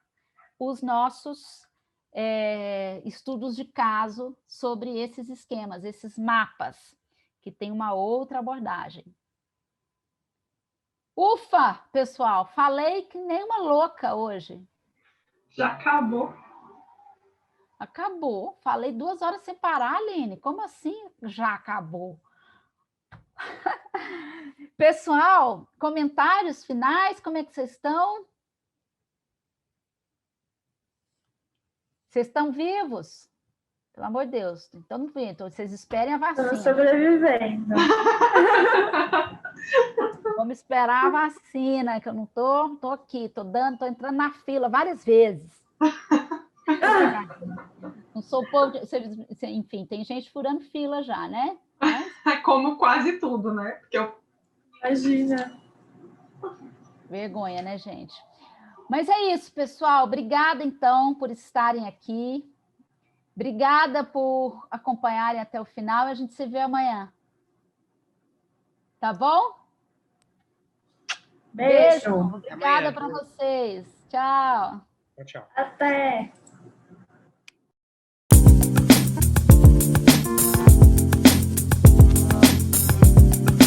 os nossos estudos de caso sobre esses esquemas, esses mapas, que tem uma outra abordagem. Ufa, pessoal, falei que nem uma louca hoje.
Já acabou.
Acabou. Falei 2 horas sem parar, Aline. Como assim já acabou? Pessoal, comentários finais, como é que vocês estão? Vocês estão vivos? Pelo amor de Deus. Então, vocês esperem a vacina.
Estamos sobrevivendo.
Vamos esperar a vacina, que eu não tô aqui, tô entrando na fila várias vezes. Não sou povo, enfim, tem gente furando fila já, né?
É como quase tudo, né? Porque
Imagina.
Vergonha, né, gente? Mas é isso, pessoal. Obrigada, então, por estarem aqui. Obrigada por acompanharem até o final. A gente se vê amanhã. Tá bom?
Beijo.
Obrigada para vocês. Tchau.
Tchau.
Até.